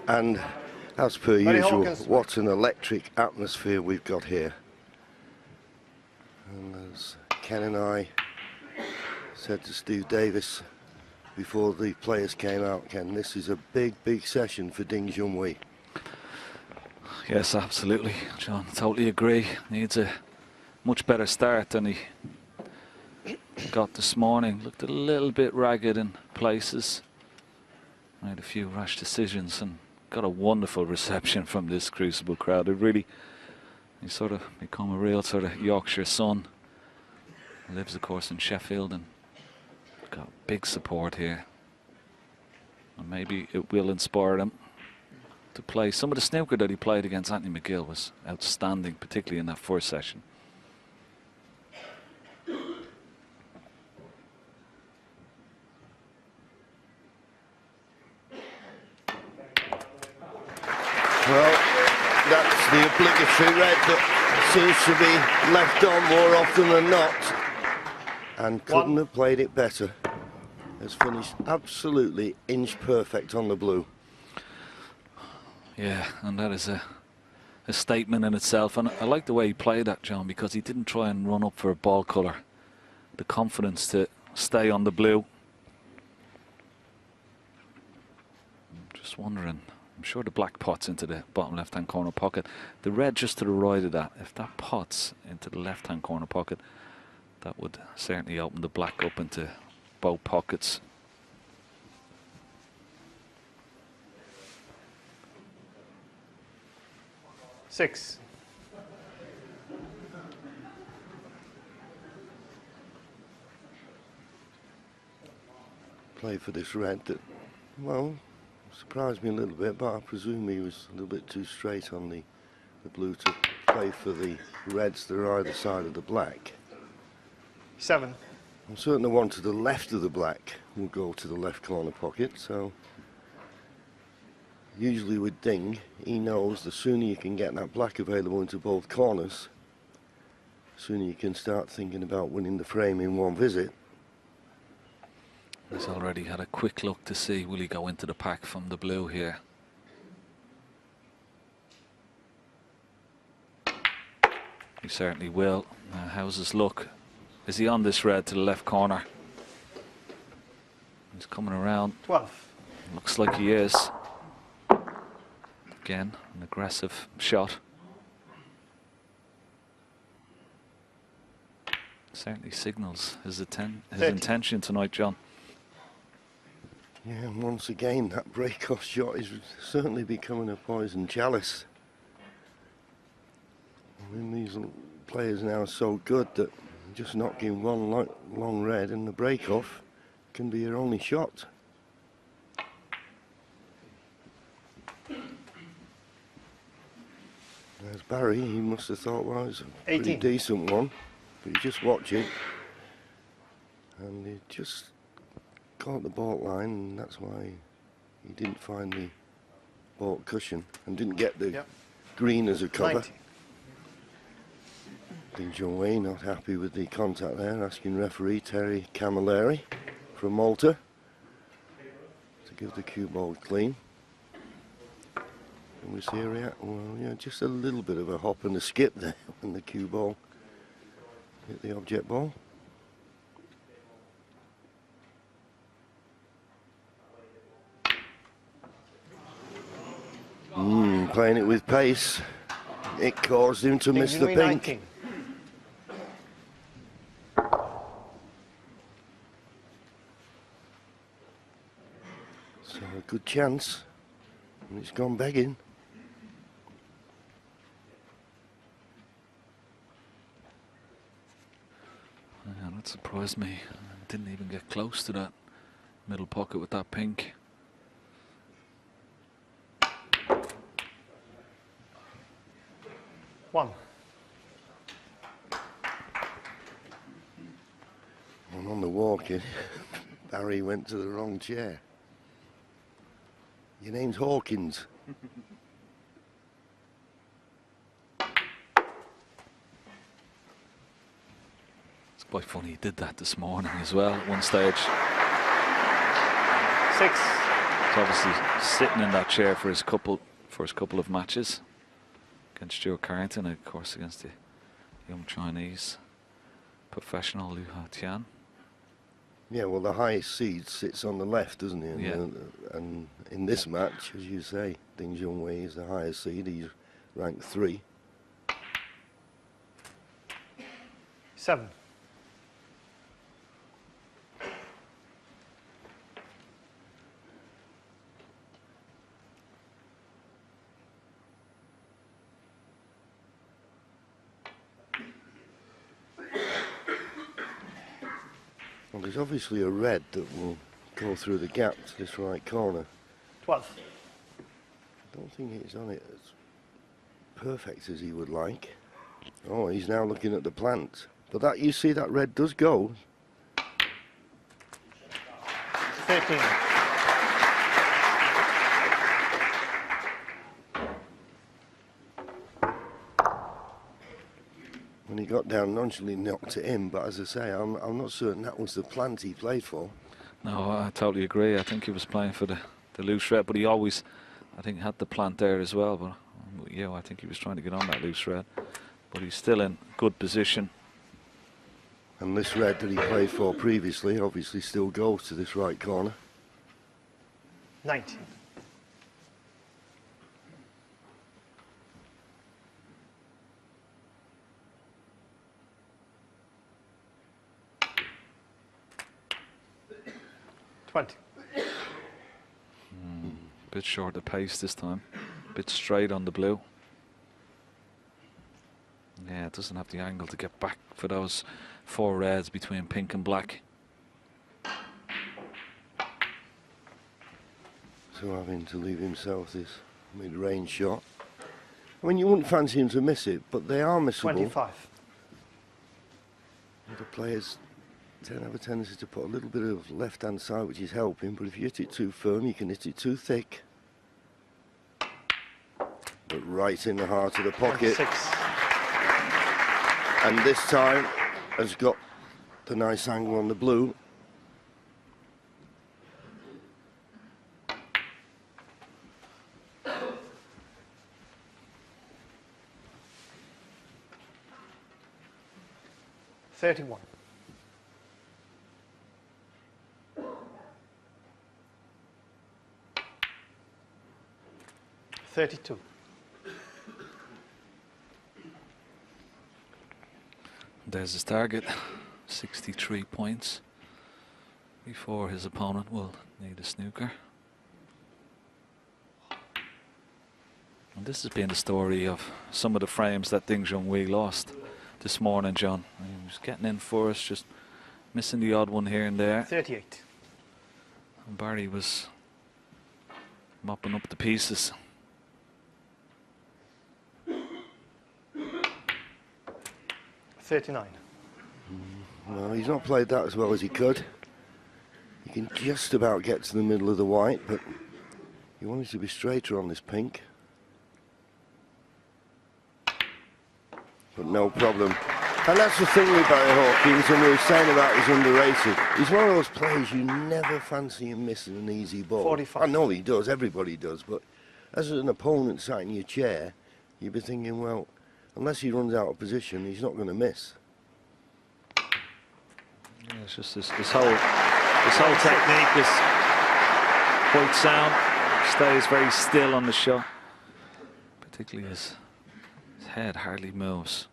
And as per usual, Hawkins. what an electric atmosphere we've got here. And as Ken and I said to Steve Davis before the players came out, Ken, this is a big, big session for Ding Junhui. Yes, absolutely, John. Totally agree. Needs a much better start than he got this morning. Looked a little bit ragged in places. Made a few rash decisions and got a wonderful reception from this Crucible crowd. He's sort of become a real sort of Yorkshire son. Lives, of course, in Sheffield and got big support here. And maybe it will inspire him to play. Some of the snooker that he played against Anthony McGill was outstanding, particularly in that first session. Well, that's the obligatory red that seems to be left on more often than not. And couldn't have played it better. Has finished absolutely inch perfect on the blue. Yeah, and that is a statement in itself. And I like the way he played that, John, because he didn't try and run up for a ball colour. The confidence to stay on the blue. I'm just wondering. I'm sure the black pot's into the bottom left-hand corner pocket. The red just to the right of that. If that pot's into the left-hand corner pocket, that would certainly open the black up into both pockets. Six. Play for this red that, well, surprised me a little bit, but I presume he was a little bit too straight on the blue to play for the reds that are either side of the black. 7. I'm certain the one to the left of the black will go to the left corner pocket, so usually with Ding, he knows the sooner you can get that black available into both corners, the sooner you can start thinking about winning the frame in one visit. He's already had a quick look to see will he go into the pack from the blue here. He certainly will. How's his look? Is he on this red to the left corner? He's coming around. 12. Looks like he is. Again, an aggressive shot. Certainly signals his intention tonight, John. Yeah, and once again, that break-off shot is certainly becoming a poison chalice. I mean, these players now are so good that just knocking one long red and the break-off can be your only shot. There's Barry, he must have thought, well, it's a pretty 18. decent one, but you just watch it, and he just caught the baulk line, and that's why he didn't find the baulk cushion and didn't get the green as a cover. 90. Ding Junhui not happy with the contact there, asking referee Terry Camilleri from Malta to give the cue ball clean. And we see a well, yeah, just a little bit of a hop and a skip there when the cue ball hit the object ball. Playing it with pace, it caused him to miss the pink. 19. So a good chance, and it's gone begging. Yeah, that surprised me. I didn't even get close to that middle pocket with that pink. One. And on the walk-in, Barry went to the wrong chair. Your name's Hawkins. It's quite funny, he did that this morning as well at one stage. 6. He's obviously sitting in that chair for his couple of matches against Stuart Carrington, and of course against the young Chinese professional Liu Tian. Yeah, well, the highest seed sits on the left, doesn't he? Yeah. And in this match, as you say, Ding Junhui is the highest seed. He's ranked 3. 7. Well, there's obviously a red that will go through the gap to this right corner. 12. I don't think he's on it as perfect as he would like. Oh, he's now looking at the plant. But that, you see, that red does go. 13. When he got down, nonchalantly knocked it in. But as I say, I'm not certain that was the plant he played for. No, I totally agree. I think he was playing for the loose red, but he always, I think, had the plant there as well. But yeah, I think he was trying to get on that loose red. But he's still in good position. And this red that he played for previously obviously still goes to this right corner. 19. Bit short of pace this time. Bit straight on the blue. Yeah, it doesn't have the angle to get back for those 4 reds between pink and black. So having to leave himself this mid-range shot. I mean, you wouldn't fancy him to miss it, but they are missable. 25. The players tend to have a tendency to put a little bit of left-hand side, which is helping, but if you hit it too firm, you can hit it too thick. But right in the heart of the pocket. 26. And this time has got the nice angle on the blue. $31. 32. There's his target, 63 points, before his opponent will need a snooker. And this has been the story of some of the frames that Ding Junhui lost this morning, John. He was getting in first, just missing the odd one here and there. 38. And Barry was mopping up the pieces. 39. Well, he's not played that as well as he could. He can just about get to the middle of the white, but he wanted to be straighter on this pink. But no problem. And that's the thing with Barry Hawkins, and we were saying about he's underrated. He's one of those players you never fancy him missing an easy ball. 45. I know he does, everybody does, but as an opponent sat in your chair, you'd be thinking, well, unless he runs out of position, he's not going to miss. Yeah, it's just this whole technique is quite sound. Stays very still on the shot. Particularly his head hardly moves.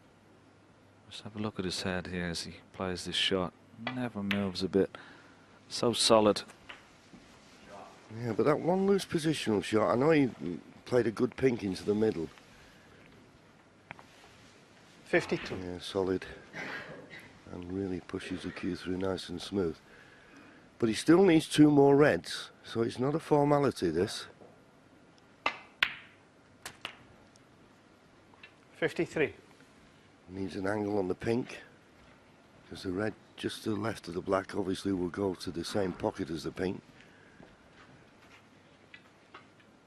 Just have a look at his head here as he plays this shot. Never moves a bit. So solid. Yeah, but that one loose positional shot, I know he played a good pink into the middle. 52. Yeah, solid. And really pushes the cue through nice and smooth. But he still needs 2 more reds, so it's not a formality, this. 53. Needs an angle on the pink, because the red just to the left of the black obviously will go to the same pocket as the pink.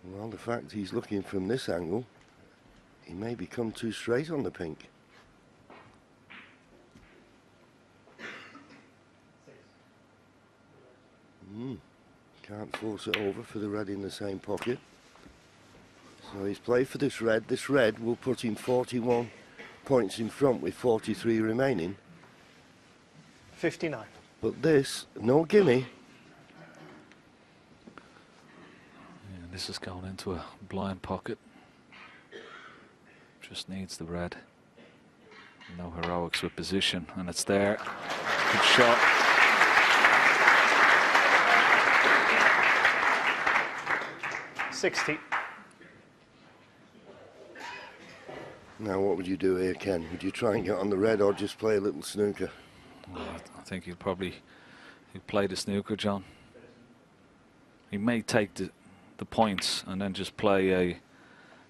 Well, the fact he's looking from this angle, he may become too straight on the pink. Can't force it over for the red in the same pocket. So he's played for this red. This red will put him 41 points in front with 43 remaining. 59. But this, no gimme. Yeah, this is going into a blind pocket. Just needs the red. No heroics with position, and it's there. Good shot. $60. Now what would you do here, Ken? Would you try and get on the red or just play a little snooker? Well, I think he'll play the snooker, John. He may take the points and then just play a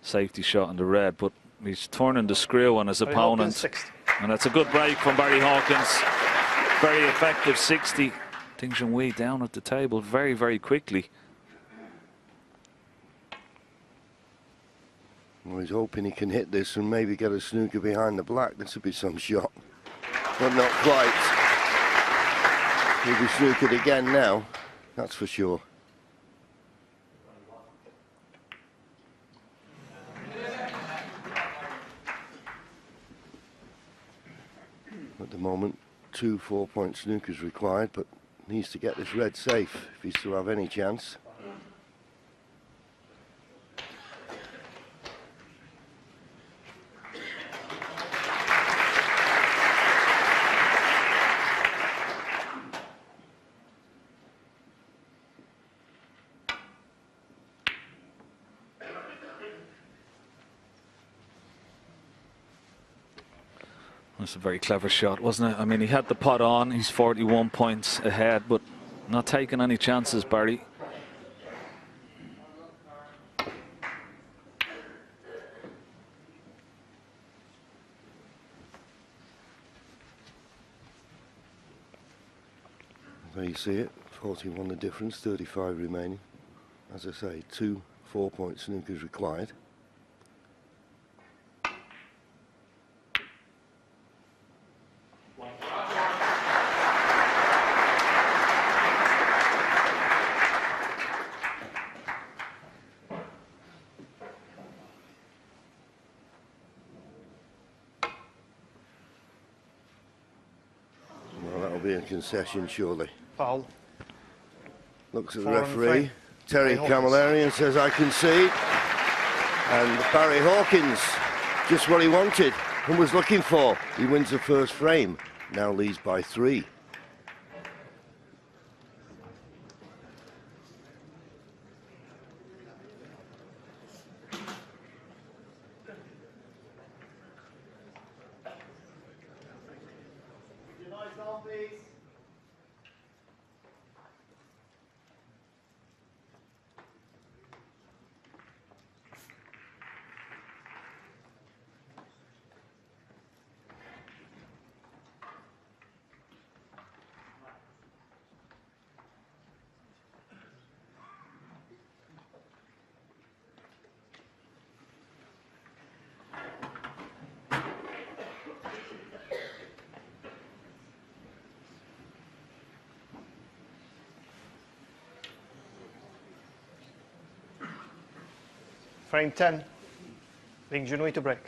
safety shot on the red, but he's turning the screw on his opponent. 60. And that's a good break from Barry Hawkins. Very effective 60. I think Junhui down at the table very, very quickly. Well, he's hoping he can hit this and maybe get a snooker behind the black. This would be some shot. But not quite. He'll be snookered again now, that's for sure. At the moment, 2 4-point snookers required, but needs to get this red safe if he's to have any chance. That's a very clever shot, wasn't it? I mean, he had the pot on. He's 41 points ahead, but not taking any chances, Barry. There you see it, 41 the difference, 35 remaining. As I say, 2 4-point snookers required. Be a concession, surely. Foul. Looks at the 4 and 3. referee, Terry Hawkins. Camilleri, and says, I concede. And Barry Hawkins, just what he wanted and was looking for. He wins the first frame, now leads by 3. Frame 10. Being Junhui to break.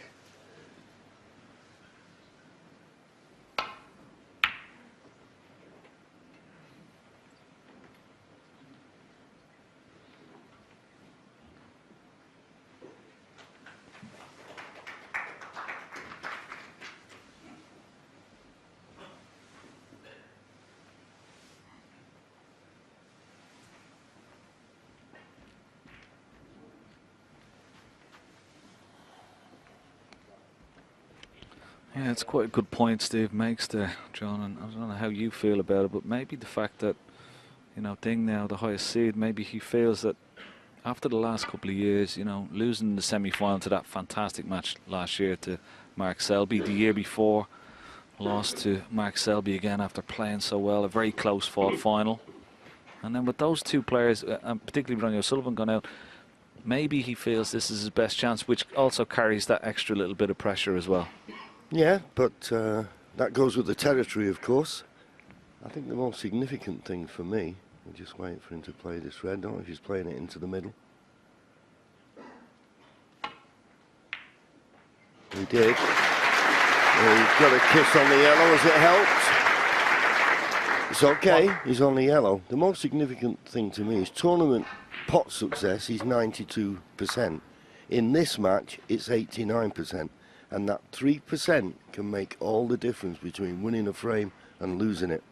Yeah, it's quite a good point Steve makes there, John, and I don't know how you feel about it, but maybe the fact that, you know, Ding now the highest seed, maybe he feels that after the last couple of years, you know, losing the semi-final to that fantastic match last year to Mark Selby, the year before lost to Mark Selby again after playing so well, a very close fought final, and then with those two players, and particularly Ronnie O'Sullivan gone out, maybe he feels this is his best chance, which also carries that extra little bit of pressure as well. Yeah, but that goes with the territory, of course. I think the most significant thing for me I'm just waiting for him to play this red. Don't know if he's playing it into the middle. He did. Well, he's got a kiss on the yellow as it helped. It's okay, he's on the yellow. The most significant thing to me is tournament pot success is 92%. In this match, it's 89%. And that 3% can make all the difference between winning a frame and losing it.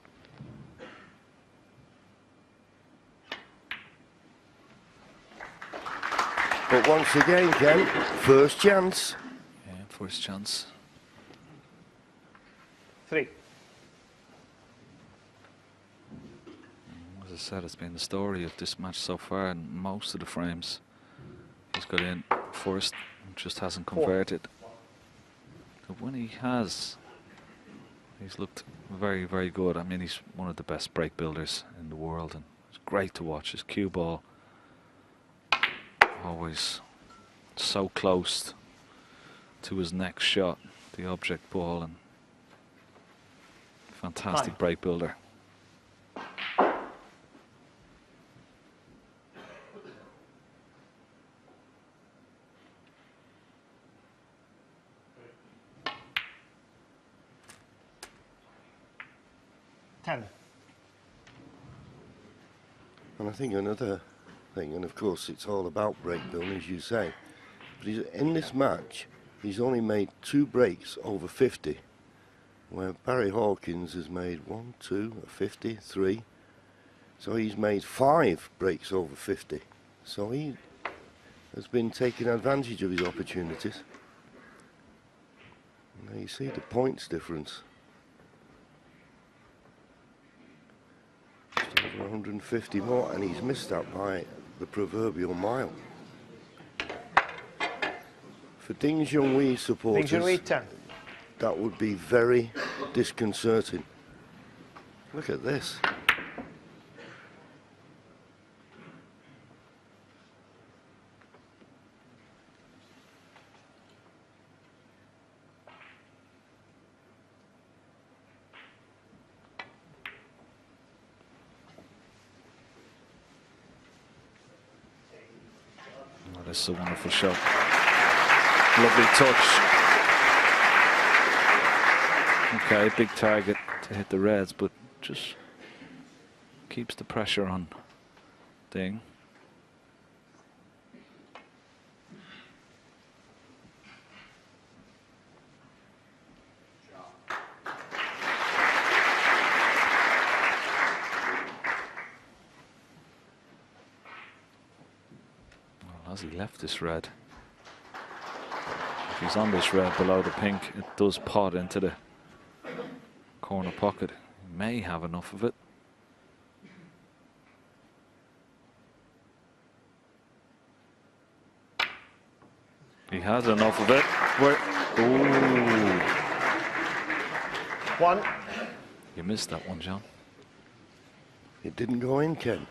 But once again, Ken, first chance. Yeah, first chance. 3. As I said, it's been the story of this match so far, and most of the frames he's got in first and just hasn't converted. But when he has, he's looked very, very good. I mean, he's one of the best break builders in the world, and it's great to watch. His cue ball always so close to his next shot, the object ball, and fantastic break builder. And I think another thing, and of course it's all about break building, as you say, but in this match he's only made 2 breaks over 50, where Barry Hawkins has made 1, 2, a 50, 3. So he's made 5 breaks over 50. So he has been taking advantage of his opportunities. And there you see the points difference. Just over 150 more, and he's missed that by the proverbial mile. For Ding Junhui supporters, Junhui 10. That would be very disconcerting. Look at this. Oh, this is a wonderful shot. Lovely touch. Okay, big target to hit the reds, but just keeps the pressure on Ding. Well, as he left this red, if he's on this red below the pink, it does pot into the corner pocket. He may have enough of it. He has enough of it. Ooh. 1. You missed that one, John. It didn't go in, Ken.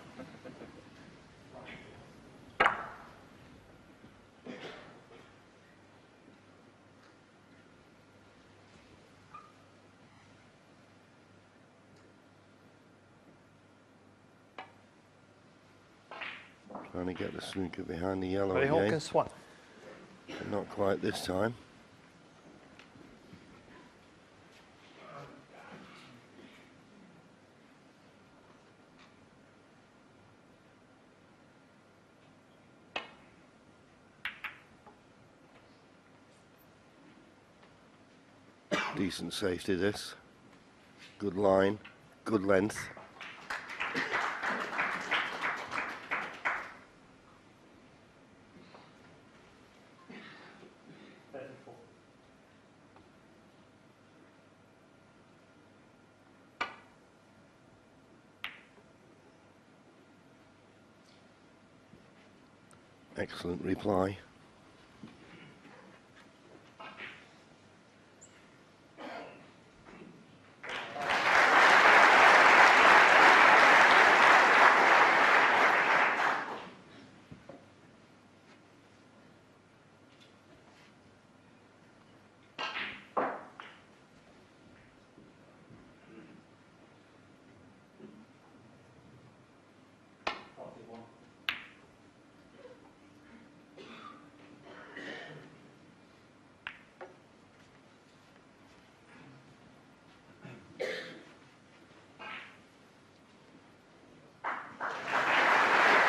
Trying to get the snooker behind the yellow Barry again. Hawkins 1. But not quite this time. Decent safety this. Good line, good length. Excellent reply.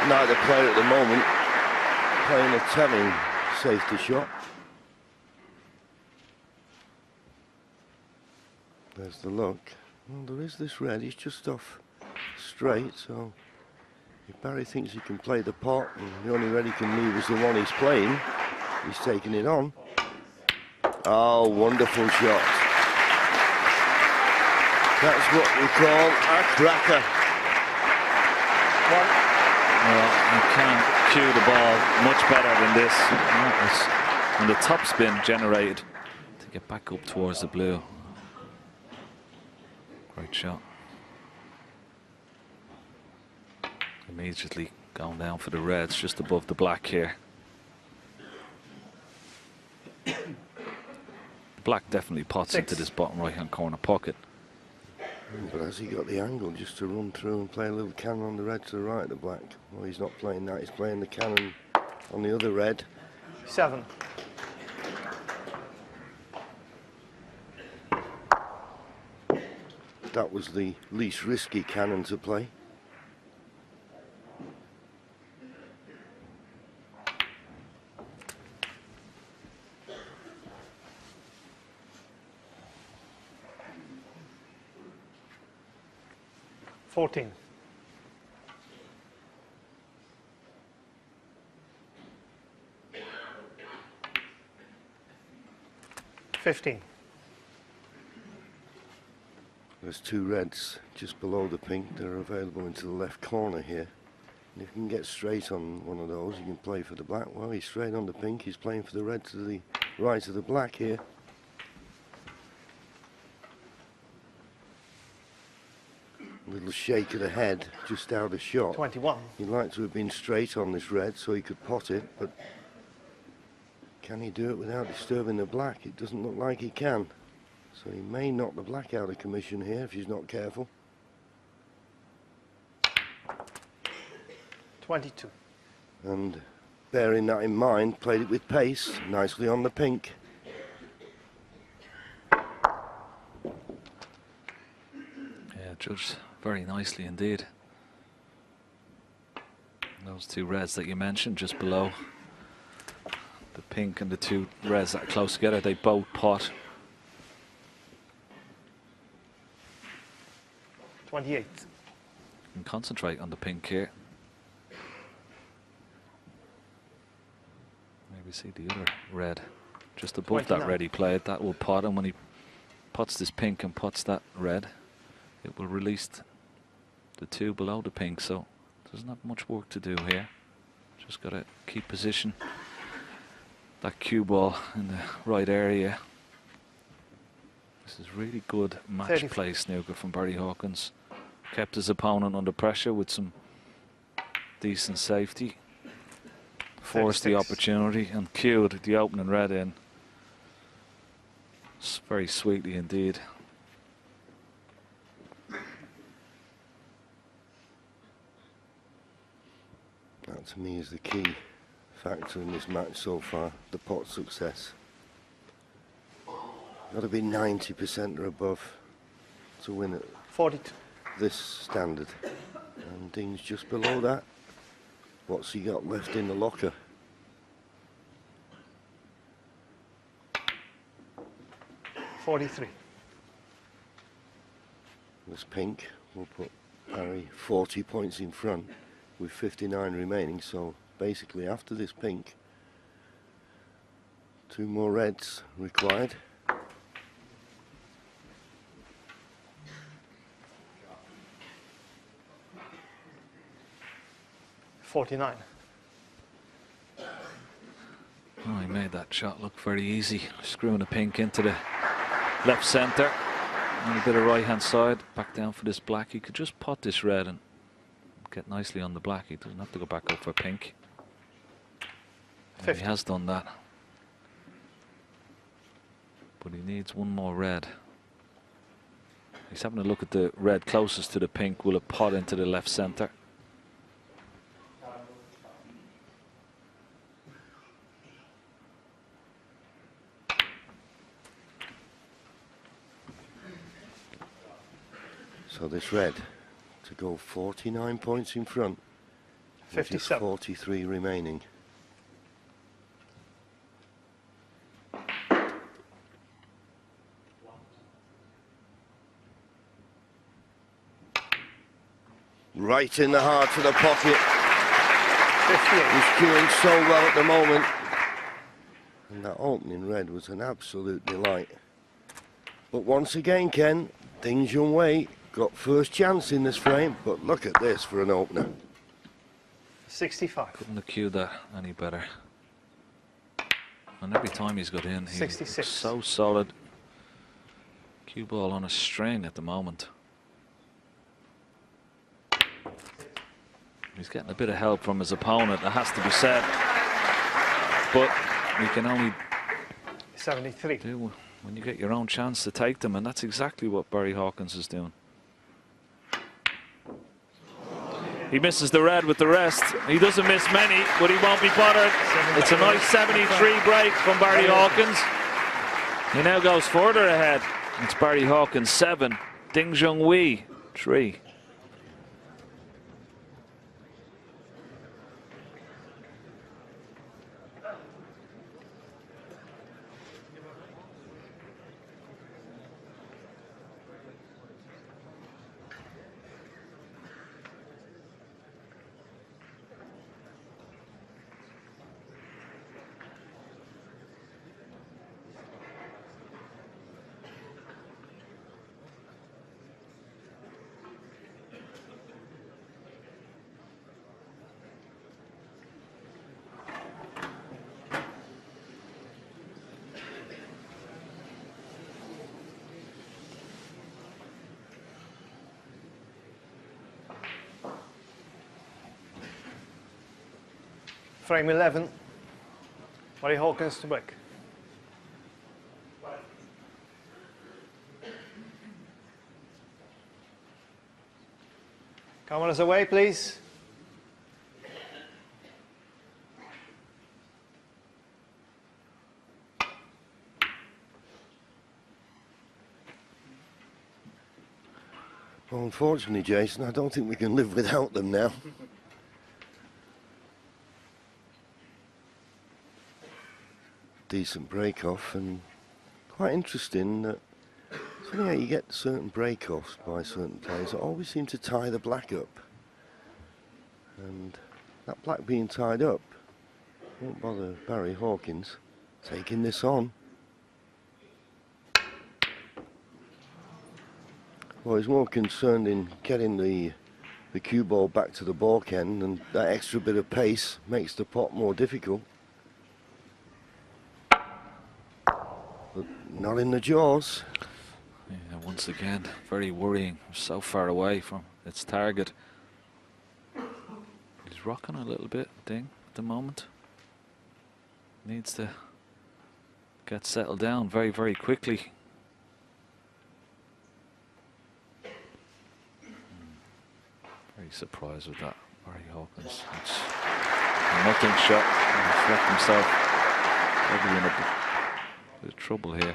neither player at the moment playing a telling safety shot. There's the look. Well, there is this red. He's just off straight, so if Barry thinks he can play the pot and the only red he can leave is the one he's playing, he's taking it on. Oh, wonderful shot. That's what we call a cracker. Well, you can't cue the ball much better than this. And the top spin generated to get back up towards the blue. Great shot. Immediately going down for the reds, just above the black here. The black definitely pots into this bottom right hand corner pocket. But has he got the angle just to run through and play a little cannon on the red to the right of the black? Well, he's not playing that, he's playing the cannon on the other red. 7. That was the least risky cannon to play. $14. 15. There's two reds just below the pink. They're available into the left corner here. And if you can get straight on one of those, you can play for the black. Well, he's straight on the pink. He's playing for the red to the right of the black here. Little shake of the head, just out of shot. 21. He'd like to have been straight on this red so he could pot it, but can he do it without disturbing the black? It doesn't look like he can. So he may knock the black out of commission here if he's not careful. 22. And bearing that in mind, played it with pace, nicely on the pink. Yeah, judged very nicely indeed. Those two reds that you mentioned just below the pink and the two reds that are close together, they both pot. 28. And concentrate on the pink here. Maybe see the other red just above 29. that red he played. That will pot, and when he pots this pink and pots that red, it will release the two below the pink. So doesn't have much work to do here. Just got to keep position. That cue ball in the right area. This is really good match play snooker from Barry Hawkins. Kept his opponent under pressure with some decent safety. Forced the opportunity and cued the opening red in. It's very sweetly indeed. That to me is the key factor in this match so far, the pot success. Got to be 90% or above to win at 42. this standard. And Dean's just below that. What's he got left in the locker? $43. This pink will put Barry 40 points in front with 59 remaining. So basically after this pink, two more reds required. $49. Oh, he made that shot look very easy. Screwing the pink into the left centre. And a bit of right hand side. Back down for this black. He could just pot this red and get nicely on the black. He doesn't have to go back up for pink. He has done that. But he needs one more red. He's having a look at the red closest to the pink. Will it pot into the left centre? So this red to go 49 points in front with just 57. 43 remaining. Right in the heart of the pocket. 58. He's cueing so well at the moment. And that opening red was an absolute delight. But once again, Ken, Junhui got first chance in this frame, but look at this for an opener. 65. Couldn't have cued that any better. And every time he's got in, he's 66. so solid. Cue ball on a string at the moment. He's getting a bit of help from his opponent, that has to be said. But you can only 73. do when you get your own chance to take them, and that's exactly what Barry Hawkins is doing. He misses the red with the rest. He doesn't miss many, but he won't be bothered. It's a nice 73 break from Barry Hawkins. He now goes further ahead. It's Barry Hawkins 7, Junhui 3. Frame 11. Barry Hawkins to break. Cameras away, please. Well, unfortunately, Jason, I don't think we can live without them now. Decent break off, and quite interesting that it's funny how you get certain break offs by certain players that always seem to tie the black up, and that black being tied up won't bother Barry Hawkins taking this on. Well, he's more concerned in getting the cue ball back to the balk end, and that extra bit of pace makes the pot more difficult. But not in the jaws. Yeah, once again, very worrying. So far away from its target. He's rocking a little bit, Ding, at the moment. Needs to get settled down very, very quickly. Very surprised with that, Barry Hawkins. It's a nothing shot. He's left himself probably in a bit of trouble here.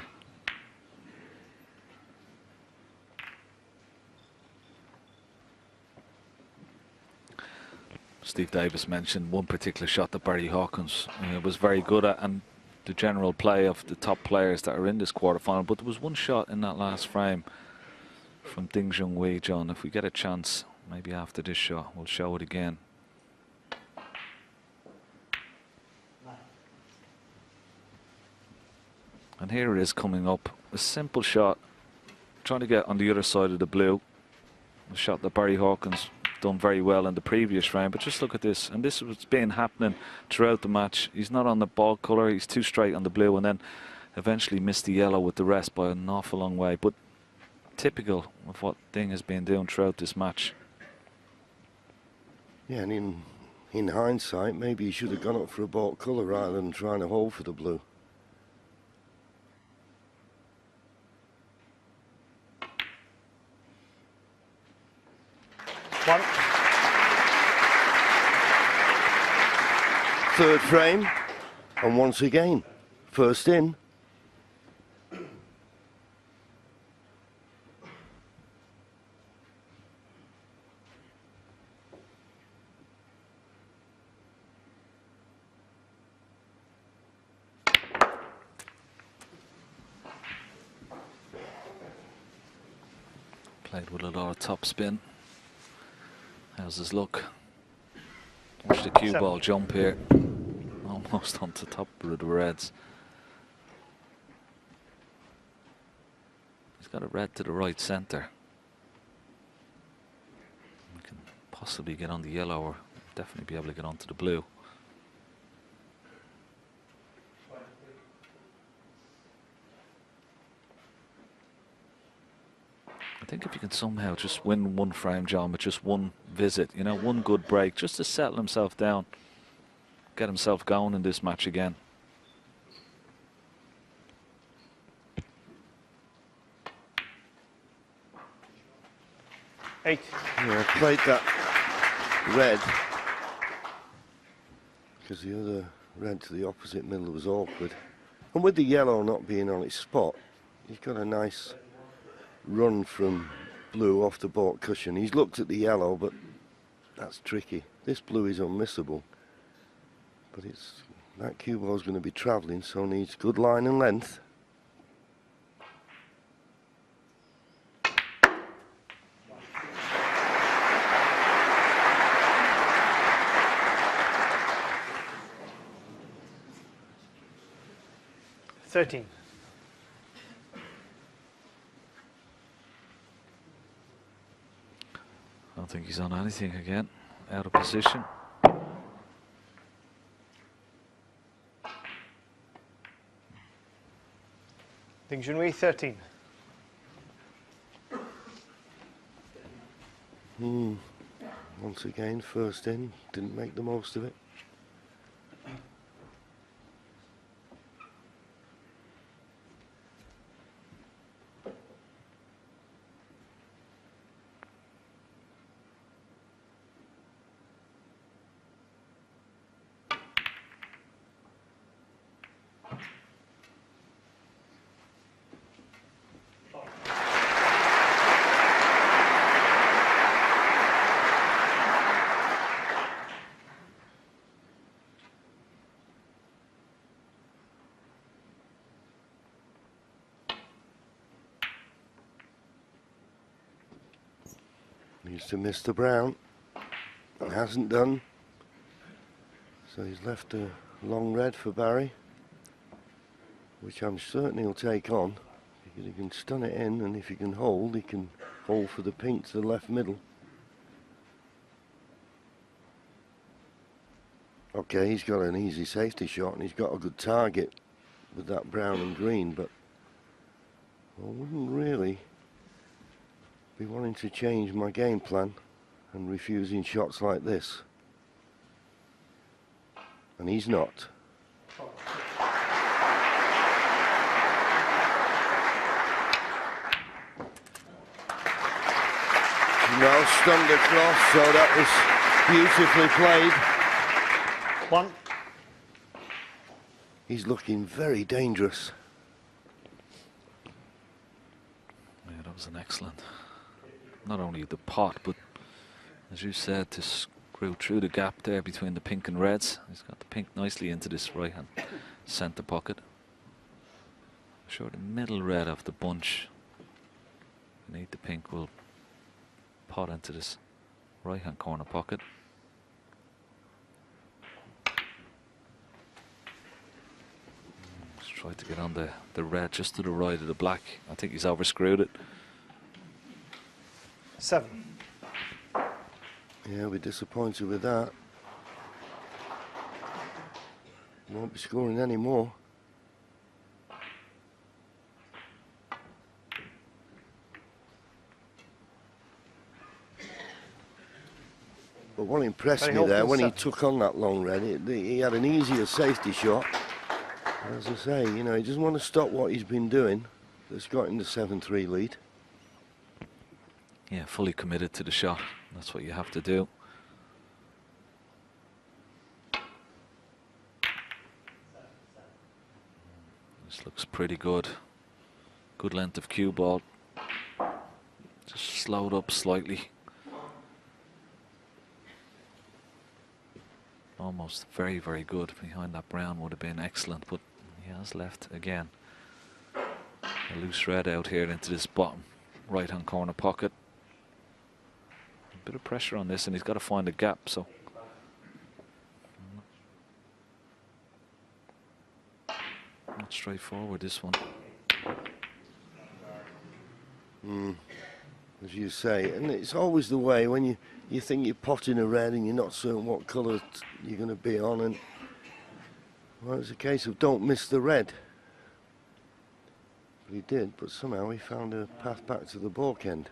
Steve Davis mentioned one particular shot that Barry Hawkins was very good at, and the general play of the top players that are in this quarterfinal. But there was one shot in that last frame from Junhui, John. If we get a chance, maybe after this shot, we'll show it again. And here it is coming up. A simple shot, trying to get on the other side of the blue. A shot that Barry Hawkins done very well in the previous frame, but just look at this, and this was been happening throughout the match. He's not on the ball colour, he's too straight on the blue, and then eventually missed the yellow with the rest by an awful long way. But typical of what Ding has been doing throughout this match. Yeah, and in hindsight, maybe he should have gone up for a ball colour rather than trying to hold for the blue. One. Third frame, and once again, first in. Played with a lot of top spin. How's his look? Watch the cue ball jump here. Almost onto top of the reds. He's got a red to the right centre. We can possibly get on the yellow, or definitely be able to get onto the blue. I think if you can somehow just win one frame, John, with just one visit, you know, one good break, just to settle himself down, get himself going in this match again. Yeah, I played that red because the other red to the opposite middle was awkward. And with the yellow not being on its spot, he's got a nice run from blue off the baulk cushion. He's looked at the yellow, but that's tricky. This blue is unmissable. But that cue ball is going to be travelling, so needs good line and length. $13. I don't think he's on anything again. Out of position. I think Junhui 13. Once again, first in, didn't make the most of it. Needs to miss the brown. Hasn't done. So he's left a long red for Barry, which I'm certain he'll take on. Because he can stun it in, and if he can hold, he can hold for the pink to the left middle. Okay, he's got an easy safety shot, and he's got a good target with that brown and green, but I wouldn't really be wanting to change my game plan and refusing shots like this. And he's not. No, stunned across, so that was beautifully played. 1. He's looking very dangerous. Yeah, that was an excellent. Not only the pot, but as you said, to screw through the gap there between the pink and reds. He's got the pink nicely into this right hand centre pocket. I'm sure the middle red of the bunch beneath the pink will pot into this right hand corner pocket. Let's try to get on the red just to the right of the black. I think he's overscrewed it. 7. Yeah, we're disappointed with that. Won't be scoring any more. But what impressed me there, when he took on that long red, he had an easier safety shot. As I say, you know, he doesn't want to stop what he's been doing. That's got him the 7-3 lead. Yeah, fully committed to the shot. That's what you have to do. This looks pretty good. Good length of cue ball. Just slowed up slightly. Almost very, very good. Behind that brown would have been excellent, but he has left again. A loose red out here into this bottom right-hand corner pocket. bit of pressure on this, and he's got to find a gap. So not straightforward, this one. As you say, and it's always the way when you think you're potting a red and you're not certain what colour you're going to be on, and well, it's a case of don't miss the red. But he did, but somehow he found a path back to the balk end.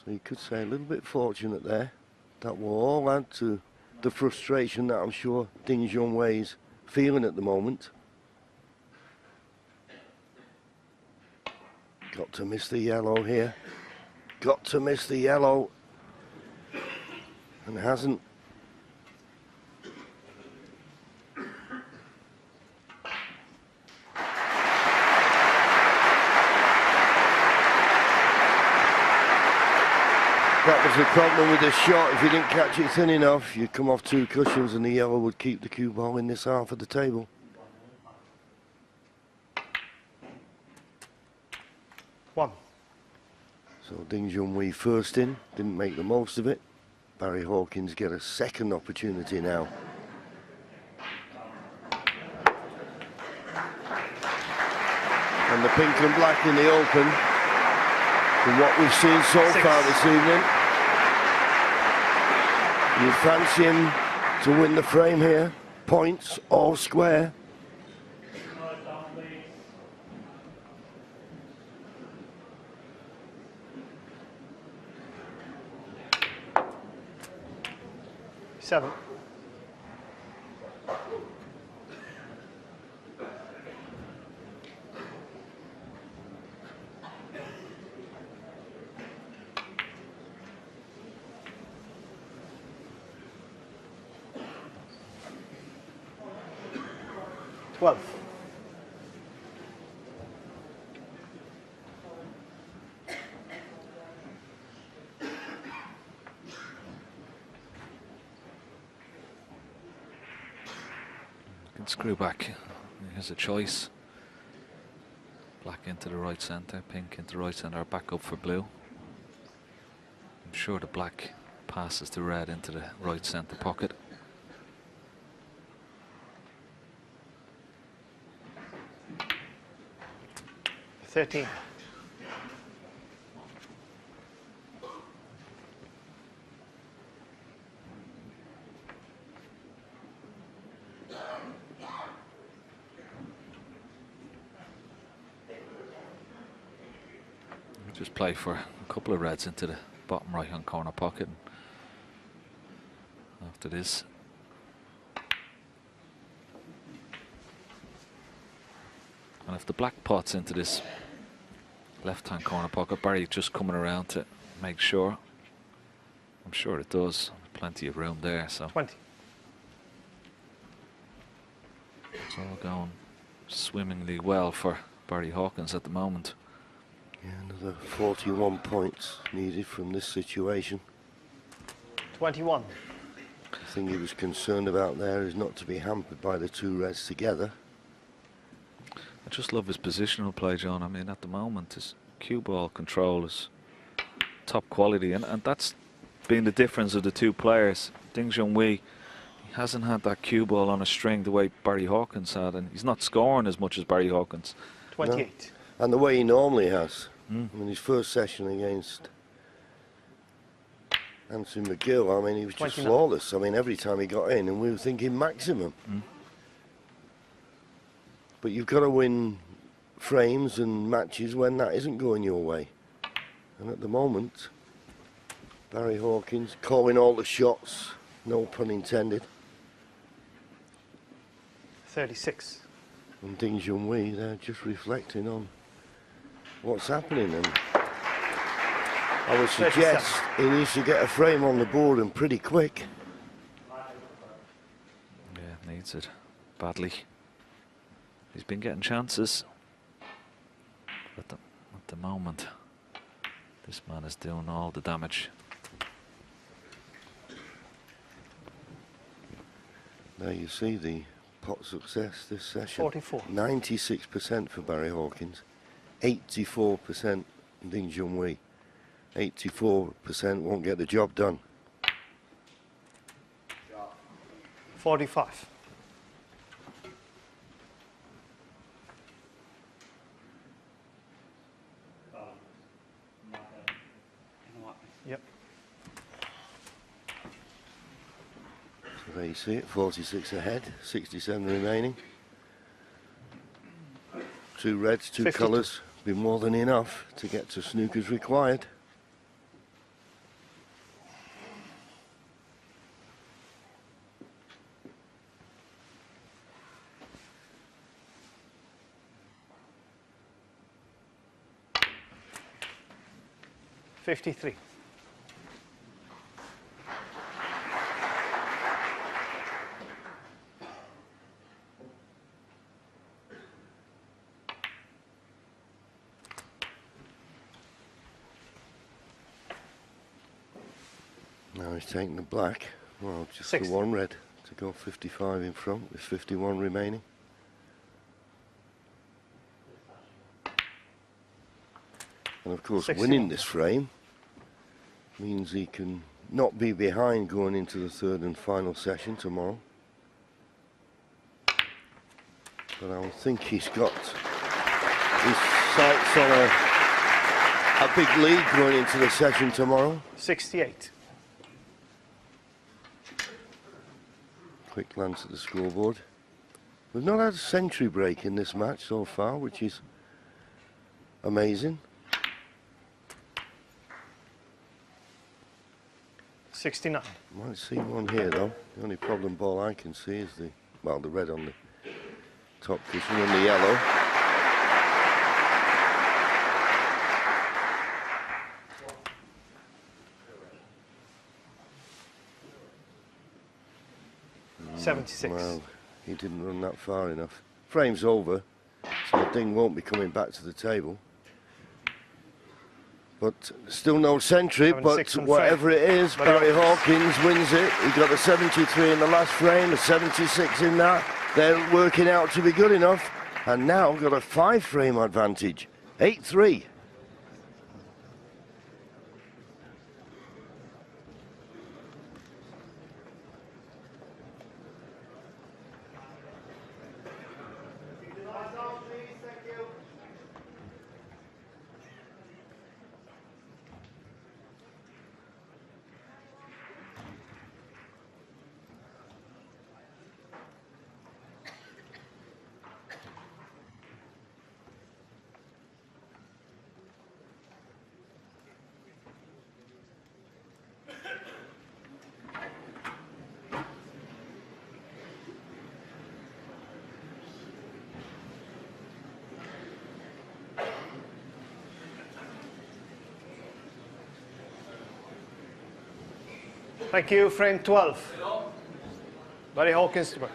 So you could say a little bit fortunate there. That will all add to the frustration that I'm sure Ding Junhui's feeling at the moment. Got to miss the yellow here. Got to miss the yellow. And hasn't. That was the problem with the shot. If you didn't catch it thin enough, you'd come off 2 cushions and the yellow would keep the cue ball in this half of the table. One. So Ding Junhui first in, didn't make the most of it. Barry Hawkins get a second opportunity now. And the pink and black in the open, from what we've seen so 6. far this evening. You fancy him to win the frame here, points or square. Seven. Twelve. Can screw back. He has a choice. Black into the right centre, pink into the right centre, back up for blue. I'm sure the black passes the red into the right centre pocket. 13. Just play for a couple of reds into the bottom right hand corner pocket. After this, and if the black pots into this left hand corner pocket, Barry just coming around to make sure. I'm sure it does. Plenty of room there. So 20. it's all going swimmingly well for Barry Hawkins at the moment. Yeah, another 41 points needed from this situation. 21. The thing he was concerned about there is not to be hampered by the 2 reds together. I just love his positional play, John. I mean, at the moment, his cue ball control is top quality, and that's been the difference of the 2 players. Ding Junhui, he hasn't had that cue ball on a string the way Barry Hawkins had, and he's not scoring as much as Barry Hawkins. 28. No. And the way he normally has. I mean, his first session against Anthony McGill, I mean, he was just 29. flawless. I mean, every time he got in, and we were thinking maximum. But you've got to win frames and matches when that isn't going your way. And at the moment, Barry Hawkins calling all the shots, no pun intended. 36. And Ding Junhui, they're just reflecting on what's happening. And I would suggest 37. he needs to get a frame on the board and pretty quick. Yeah, needs it badly. He's been getting chances. At the moment, this man is doing all the damage. There you see the pot success this session. 44. 96% for Barry Hawkins, 84% Ding Junhui. 84% won't get the job done. 45. Yep. So there you see it, 46 ahead, 67 remaining. 2 reds, 2 52. colours, be more than enough to get to Snooker's required. $53. Now he's taking the black. Well, just 60. the 1 red to go 55 in front with 51 remaining. And of course, 61. winning this frame means he can not be behind going into the 3rd and final session tomorrow. But I think he's got his sights on a big lead going into the session tomorrow. 68. Quick glance at the scoreboard. We've not had a century break in this match so far, which is amazing. 69. Might see one here though. The only problem ball I can see is the red on the top cushion and the yellow. $76. Well, he didn't run that far enough. Frame's over, so the ding won't be coming back to the table. But still no century, but 76 on whatever frame. it is, Barry Hawkins wins it. He got the 73 in the last frame, the 76 in that. They're working out to be good enough. And now got a 5-frame advantage, 8-3. Thank you, frame 12. Barry Hawkins to break.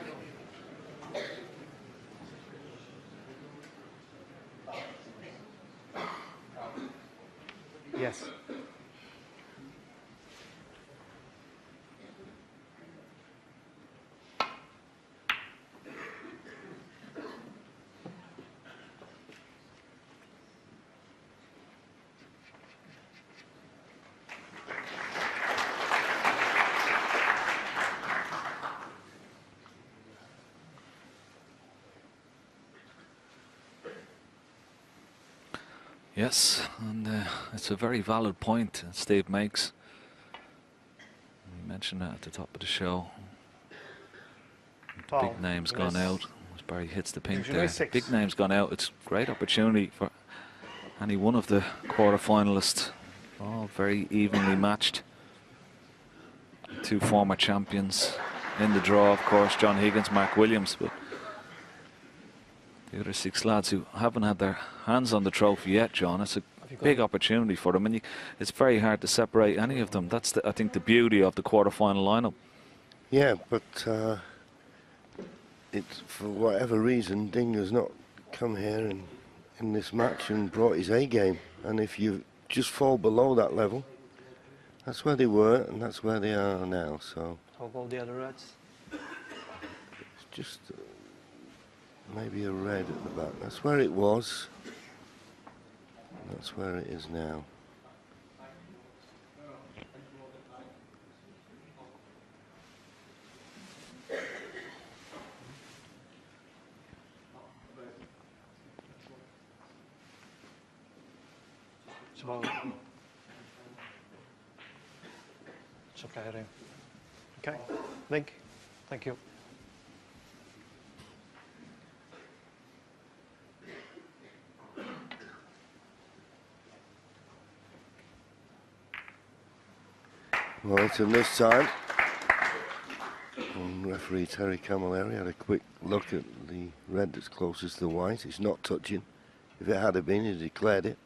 Yes. Yes, and it's a very valid point that Steve makes. We mentioned that at the top of the show. The big name's gone out. As Barry hits the pink there. Big name's gone out. It's a great opportunity for any one of the quarter-finalists. All very evenly matched. 2 former champions in the draw, of course, John Higgins, Mark Williams, but the other 6 lads who haven't had their hands on the trophy yet, John. It's a big opportunity for them, and it's very hard to separate any of them. That's, I think, the beauty of the quarter-final lineup. Yeah, but it's for whatever reason, Ding has not come here in this match and brought his A game. And if you just fall below that level, that's where they were, and that's where they are now. So How about the other reds? it's just maybe a red at the back. That's where it was. That's where it is now. It's about. It's okay, Ring. Okay, Link. Thank you. Well, it's in this time. Referee Terry Camilleri had a quick look at the red that's closest to the white. It's not touching. If it had been, he declared it.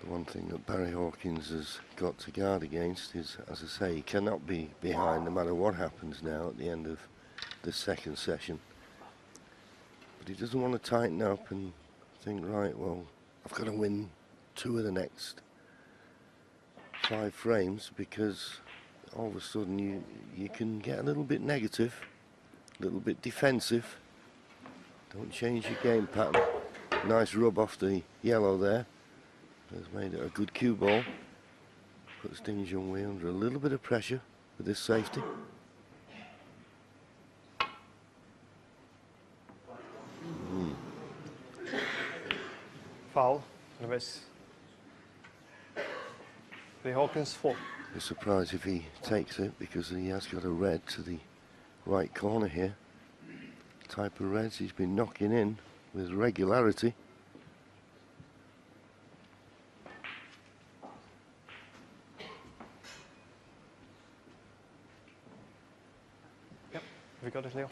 One thing that Barry Hawkins has got to guard against is, as I say, he cannot be behind no matter what happens now at the end of the second session. But he doesn't want to tighten up and think, right, well, I've got to win 2 of the next 5 frames, because all of a sudden you can get a little bit negative, a little bit defensive. Don't change your game pattern. Nice rub off the yellow there. Has made it a good cue ball. Puts Ding Junhui under a little bit of pressure with this safety. Foul. The miss. The Hawkins 4. I'm surprised if he takes it, because he has got a red to the right corner here. Type of reds he's been knocking in with regularity. Have you got it, Leo?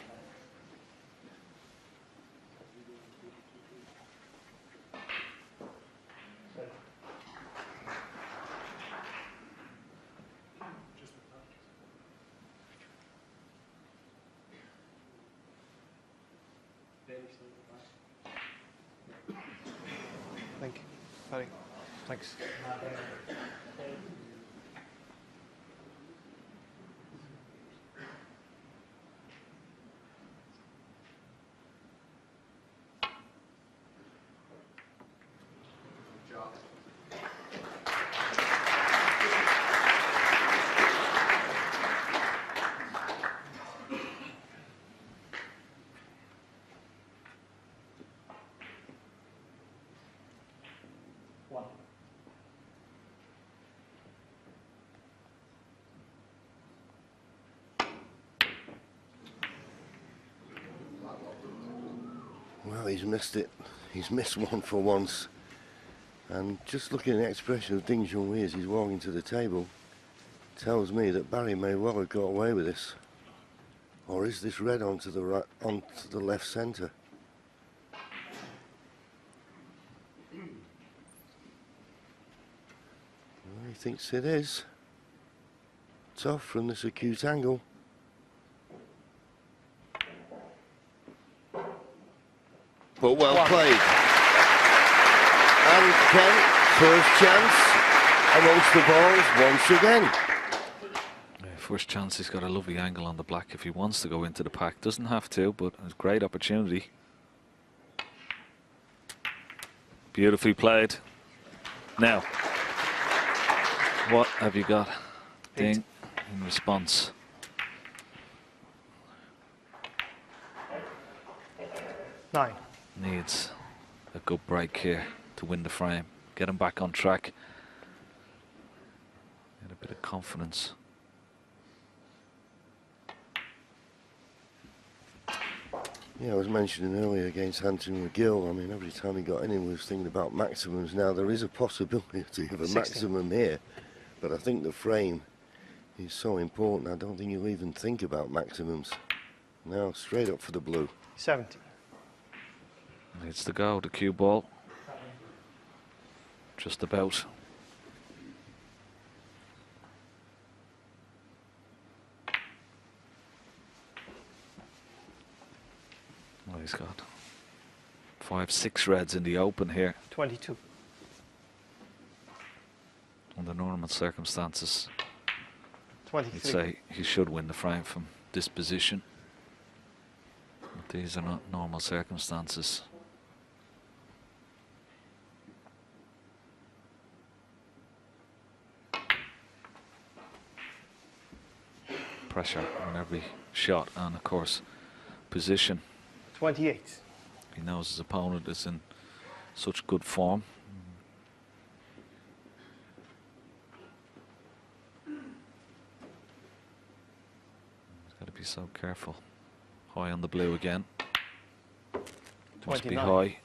Thank you. Barry. Thanks. Well, he's missed it. He's missed one for once. And just looking at the expression of Ding Junhui as he's walking to the table tells me that Barry may well have got away with this. Or is this red onto the right, onto the left centre? Well, he thinks it is. Tough from this acute angle. But well played. And Kent, first chance amongst the balls once again. First chance, he's got a lovely angle on the black if he wants to go into the pack. Doesn't have to, but it's a great opportunity. Beautifully played. Now, what have you got, Ding, in response? Nine. Needs a good break here to win the frame. Get him back on track. Get a bit of confidence. Yeah, I was mentioning earlier against Anthony McGill. I mean, every time he got in, he was thinking about maximums. Now, there is a possibility of a 16. maximum here, but I think the frame is so important. I don't think you'll even think about maximums. Now, straight up for the blue. 70. Needs to go, the cue ball. Just about. Well, he's got 5, 6 reds in the open here. 22. Under normal circumstances, 23. you'd say he should win the frame from this position. But these are not normal circumstances. Pressure on every shot and, of course, position. 28. He knows his opponent is in such good form. He's got to be so careful. High on the blue again. Must be 29. high.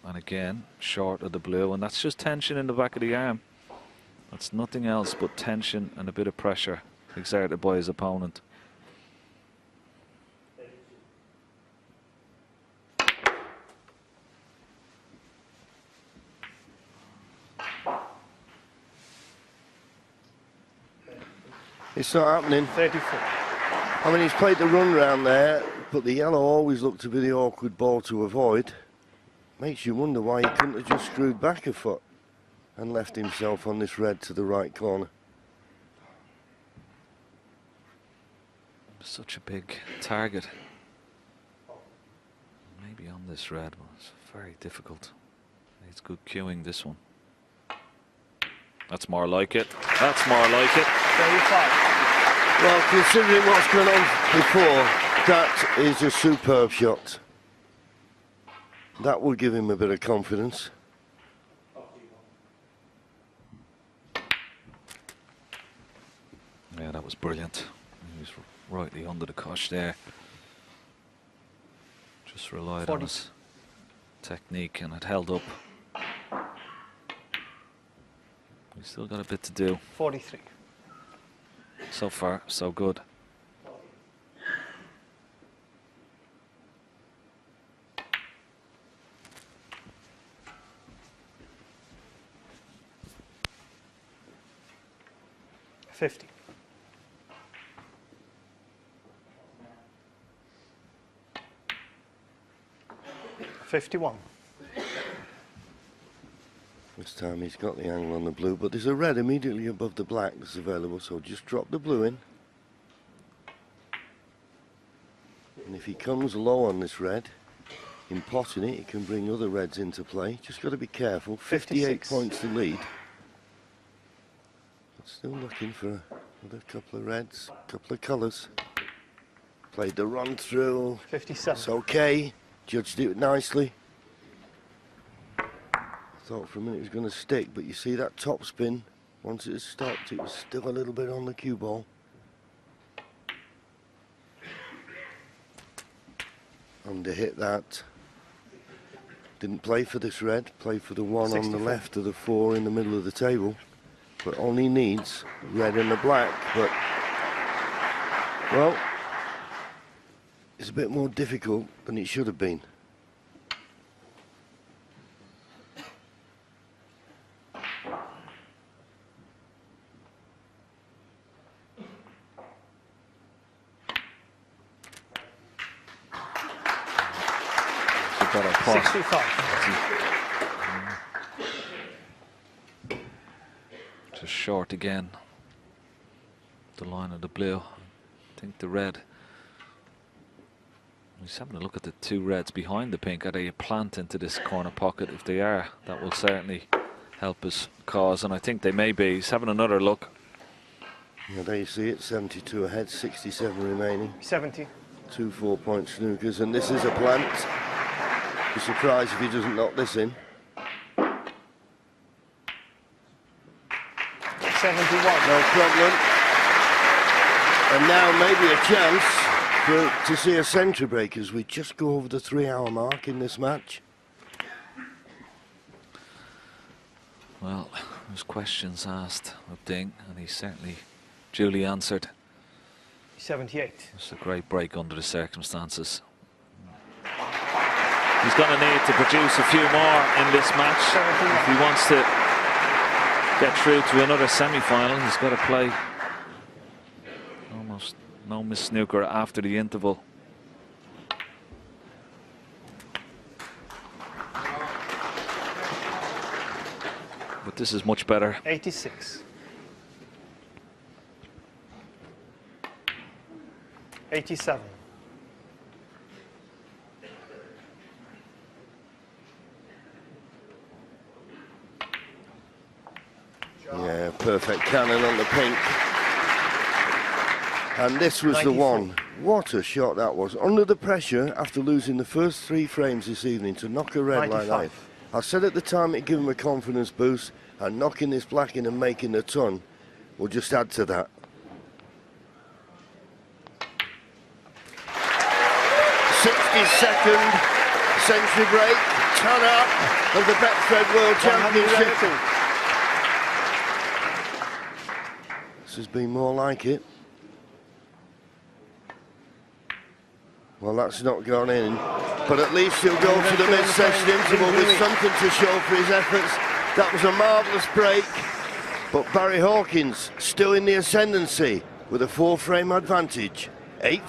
And again, short of the blue. And that's just tension in the back of the arm. That's nothing else but tension and a bit of pressure exerted by his opponent. It's not happening. 34. I mean, he's played the run round there, but the yellow always looked to be the awkward ball to avoid. Makes you wonder why he couldn't have just screwed back a foot and left himself on this red to the right corner. Such a big target. Maybe on this red one. It's very difficult. It's good cueing, this one. That's more like it. That's more like it. 35. Well, considering what's gone on before, that is a superb shot. That will give him a bit of confidence. Yeah, that was brilliant. He was rightly under the cosh there. Just relied 40. on his technique and it held up. He's still got a bit to do. 43. So far, so good. $50. 51. This time he's got the angle on the blue, but there's a red immediately above the black that's available, so just drop the blue in. And if he comes low on this red, in potting it, he can bring other reds into play. Just got to be careful. 58 56. points to lead. But still looking for another couple of reds, couple of colours. Played the run through. 57. It's okay. Judged it nicely. Thought for a minute it was going to stick, but you see that top spin, once it stopped, it was still a little bit on the cue ball. Under hit that. Didn't play for this red, played for the one 64. on the left of the four in the middle of the table. But only needs red and the black, but well, it's a bit more difficult than it should have been. Better pot. 65. Just short again. The line of the blue. I think the red. He's having a look at the two reds behind the pink. Are they a plant into this corner pocket? If they are, that will certainly help his cause, and I think they may be. He's having another look. Yeah, there you see it, 72 ahead, 67 remaining. 70. 2 4-point snookers, and this is a plant. Be surprised if he doesn't knock this in. 71. No problem. And now maybe a chance to see a century break as we just go over the 3-hour mark in this match. Well, there's questions asked of Ding, and he certainly duly answered. 78. It's a great break under the circumstances. He's going to need to produce a few more in this match. If he wants to get through to another semi-final, he's got to play almost no miss snooker after the interval. But this is much better. 86. 87. Yeah, perfect cannon on the pink. And this was 94. the one. What a shot that was. Under the pressure, after losing the first 3 frames this evening, to knock a red 95. like that. I said at the time it'd give him a confidence boost, and knocking this black in and making a ton will just add to that. '60-second century break, ton up of the Betfred World Championship. This has been more like it. Well, that's not gone in, but at least he'll go to the mid-session interval with something to show for his efforts. That was a marvellous break, but Barry Hawkins still in the ascendancy with a 4-frame advantage. 8-4.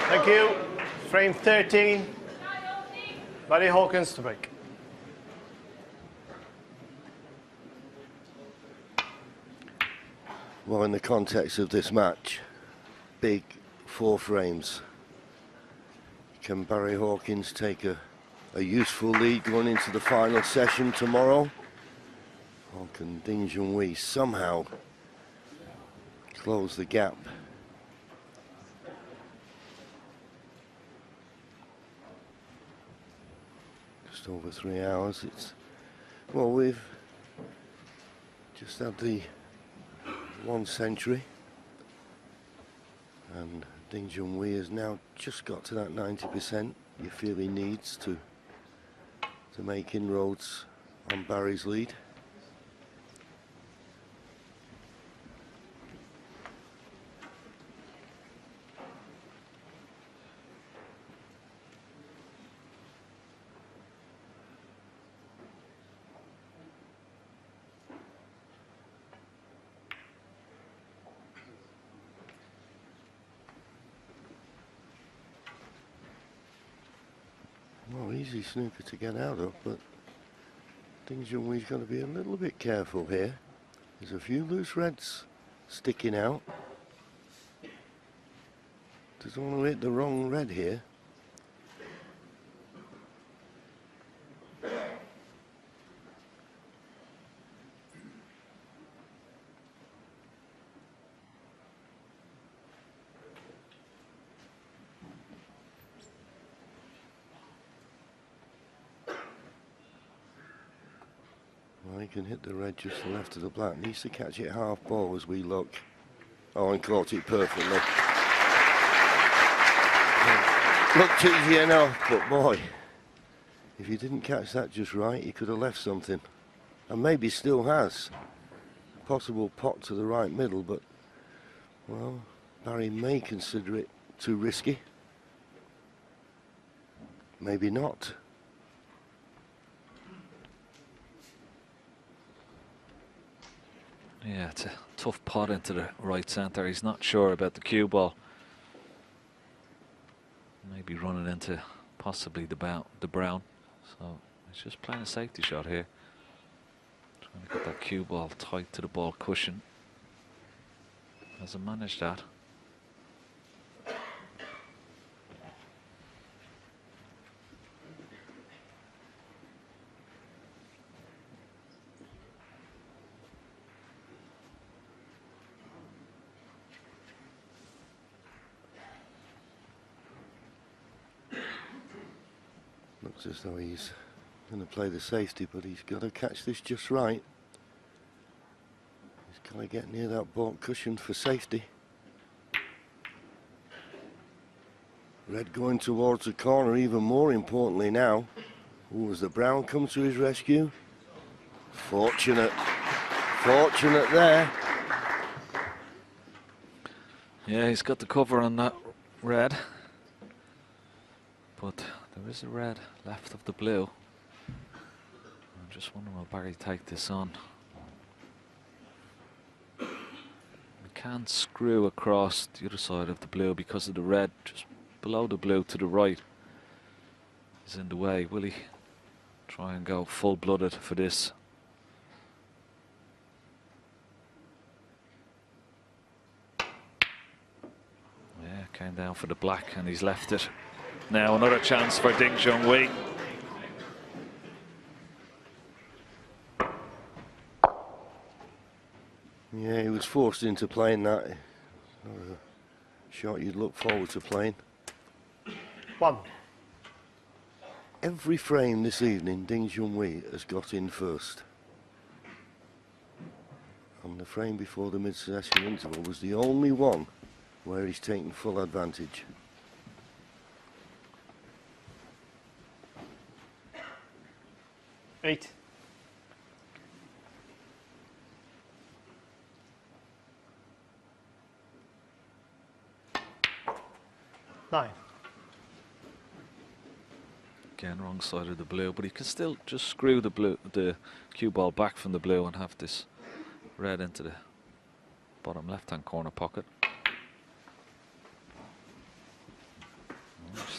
Thank you. Frame 13. Barry Hawkins to break. Well, in the context of this match, big 4 frames. Can Barry Hawkins take a useful lead going into the final session tomorrow? Or can Junhui somehow close the gap? Just over 3 hours. Well, we've just had the 1 century, and Junhui has now just got to that 90% you feel he needs to make inroads on Barry's lead. Well, easy snooker to get out of, but Junhui's got to be a little bit careful here. There's a few loose reds sticking out. Doesn't want to hit the wrong red here. He can hit the red just to the left of the black. Needs to catch it half ball as we look. Oh, and caught it perfectly. Looked easy enough, but boy, if you didn't catch that just right, you could have left something. And maybe still has. Possible pot to the right middle, but, well, Barry may consider it too risky. Maybe not. Yeah, it's a tough pot into the right centre. He's not sure about the cue ball. Maybe running into possibly the brown. So he's just playing a safety shot here. Trying to get that cue ball tight to the ball cushion. Hasn't managed that. Looks as though he's going to play the safety, but he's got to catch this just right. He's got to get near that ball cushion for safety. Red going towards the corner, even more importantly now. Ooh, as the brown comes to his rescue. Fortunate there. Yeah, he's got the cover on that red. But there is a red left of the blue. I'm just wondering will Barry take this on. We can't screw across the other side of the blue because of the red just below the blue to the right is in the way. Will he try and go full-blooded for this? Came down for the black and he's left it. Now another chance for Junhui. Yeah, he was forced into playing that. Not a shot you'd look forward to playing. 1. Every frame this evening, Junhui has got in first. And the frame before the mid-session interval was the only one where he's taken full advantage. Eight. 9. Again, wrong side of the blue, but he can still just screw the cue ball back from the blue and have this red into the bottom left-hand corner pocket.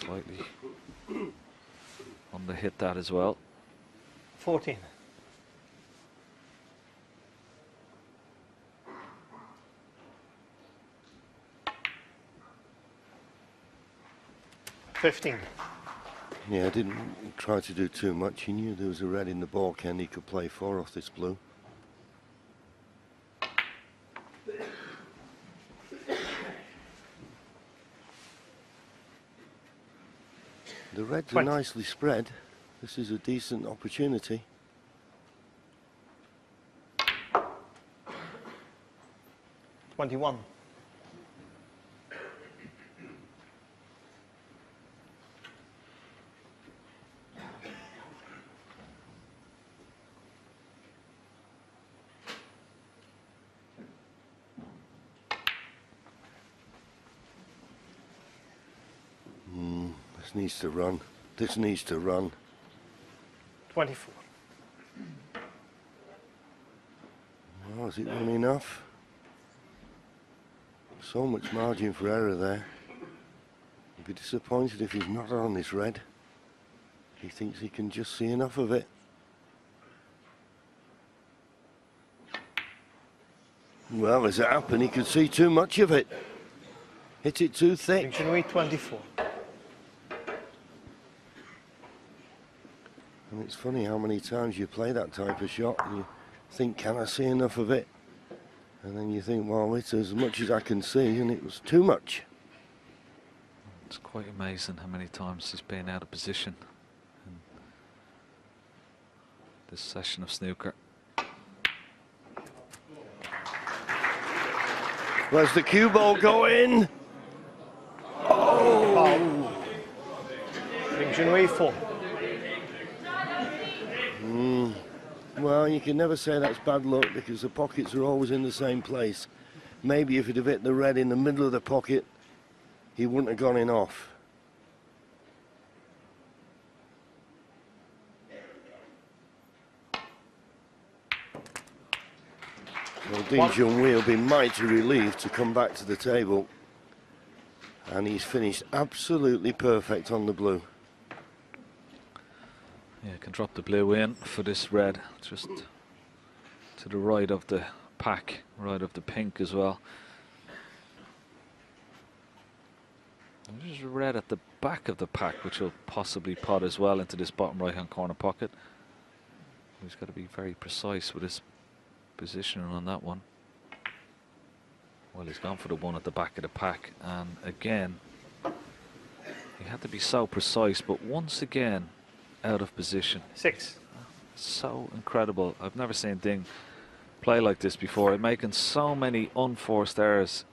Slightly on the hit that as well. 14. 15. Yeah, didn't try to do too much. He knew there was a red in the ball can. He could play 4 off this blue. The reds are 20. nicely spread. This is a decent opportunity. $21. This needs to run. This needs to run. 24. Oh, is it run enough? So much margin for error there. He'd be disappointed if he's not on this red. He thinks he can just see enough of it. Well, as it happened, he could see too much of it. Hit it too thick. Junhui 24. And it's funny how many times you play that type of shot and you think, can I see enough of it? And then you think, well, it's as much as I can see, and it was too much. It's quite amazing how many times he's been out of position in this session of snooker. Where's the cue ball going? Oh! Junhui 4. Well, you can never say that's bad luck because the pockets are always in the same place. Maybe if he'd have hit the red in the middle of the pocket, he wouldn't have gone in off. Well, Junhui will be mighty relieved to come back to the table. And he's finished absolutely perfect on the blue. Yeah, can drop the blue in for this red, just to the right of the pack, right of the pink as well. And there's a red at the back of the pack, which will possibly pot as well into this bottom right-hand corner pocket. He's got to be very precise with his positioning on that one. Well, he's gone for the one at the back of the pack, and again, he had to be so precise, but once again, out of position. 6. So incredible. I've never seen Ding play like this before. Making so many unforced errors.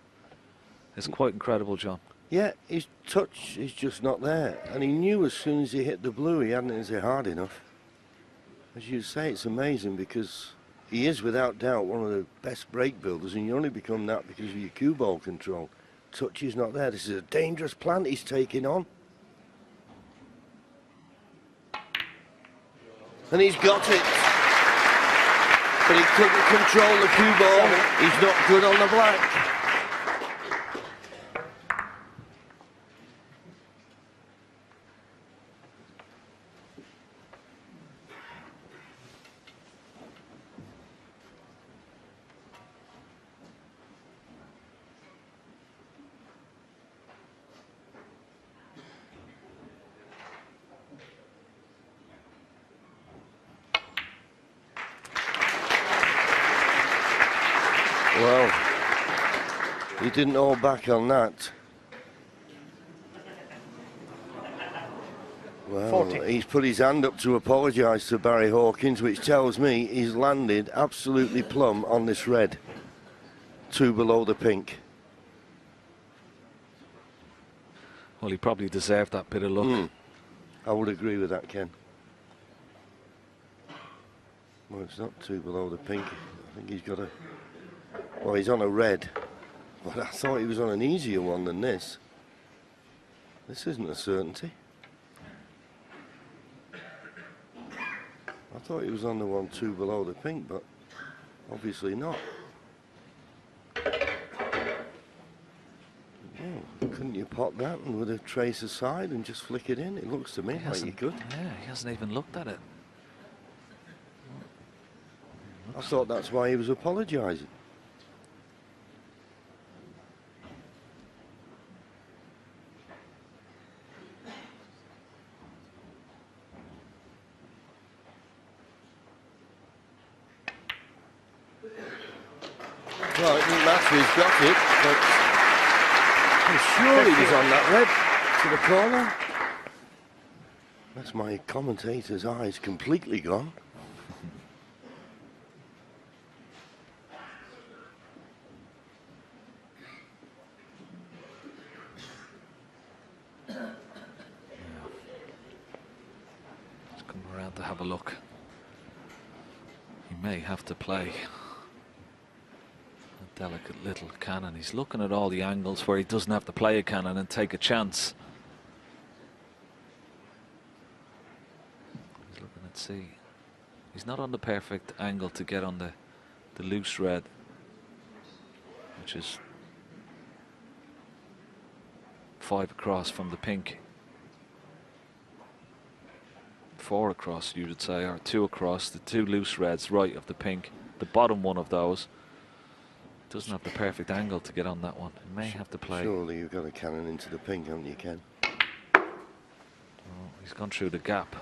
It's quite incredible, John. Yeah, his touch is just not there. And he knew as soon as he hit the blue he hadn't hit it hard enough. As you say, it's amazing because he is without doubt one of the best break builders, and you only become that because of your cue ball control. Touch is not there. This is a dangerous plant he's taking on. And he's got it. But he couldn't control the cue ball. He's not good on the black. He didn't hold back on that. Well, 40. He's put his hand up to apologise to Barry Hawkins, which tells me he's landed absolutely plumb on this red. 2 below the pink. Well, he probably deserved that bit of luck. I would agree with that, Ken. Well, it's not 2 below the pink. I think he's got a... Well, he's on a red. But I thought he was on an easier one than this. This isn't a certainty. I thought he was on the one 2 below the pink, but obviously not. Oh, couldn't you pot that and with a trace aside and just flick it in? It looks to me like you could. Yeah, he hasn't even looked at it. I thought that's why he was apologising. Well, it didn't matter, he's got it, but I'm sure he was on that red to the corner. That's my commentator's eyes completely gone. Let's come around to have a look. He may have to play a delicate little cannon. He's looking at all the angles where he doesn't have to play a cannon and take a chance. He's looking at see. He's not on the perfect angle to get on the loose red, which is 5 across from the pink. 4 across, you would say, or 2 across. The 2 loose reds right of the pink. The bottom one of those doesn't have the perfect angle to get on that one. He may have to play. Surely you've got a cannon into the pink, haven't you, Ken? Oh, he's gone through the gap.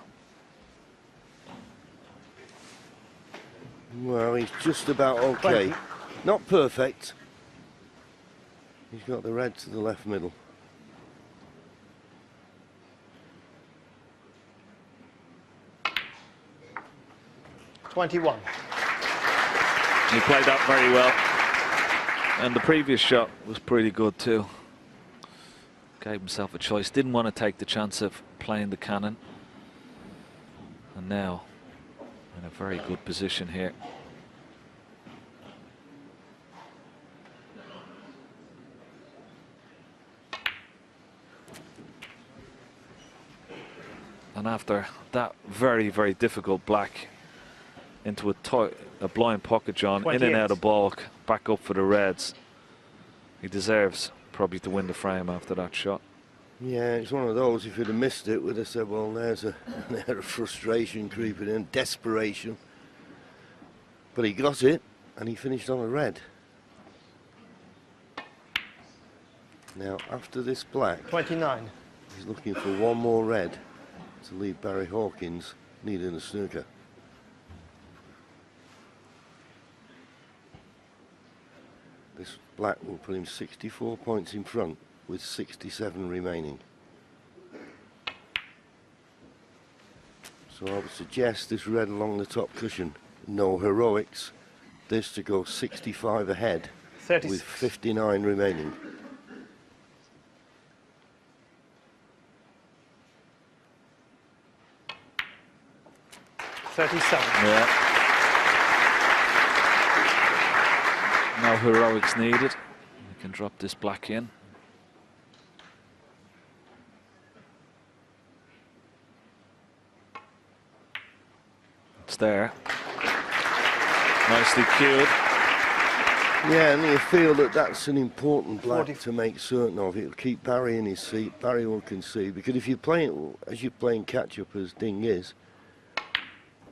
Well, he's just about okay. 20. Not perfect. He's got the red to the left middle. $21. He played that very well. And the previous shot was pretty good too. Gave himself a choice. Didn't want to take the chance of playing the cannon. And now in a very good position here. And after that very, very difficult black into a blind pocket, John, 28. in and out of balk, back up for the reds. He deserves probably to win the frame after that shot. Yeah, it's one of those, if he'd have missed it, we'd have said, well, there's an air of frustration creeping in, desperation. But he got it, and he finished on a red. Now, after this black, 29. he's looking for one more red to leave Barry Hawkins needing a snooker. This black will put him 64 points in front with 67 remaining. So I would suggest this red along the top cushion. No heroics. This to go 65 ahead 36. with 59 remaining. $37. Yeah. No heroics needed. We can drop this black in. It's there. Nicely cued. Yeah, and you feel that that's an important black 40. to make certain of. It'll keep Barry in his seat. Barry will concede, because if you play it as you're playing catch-up as Ding is,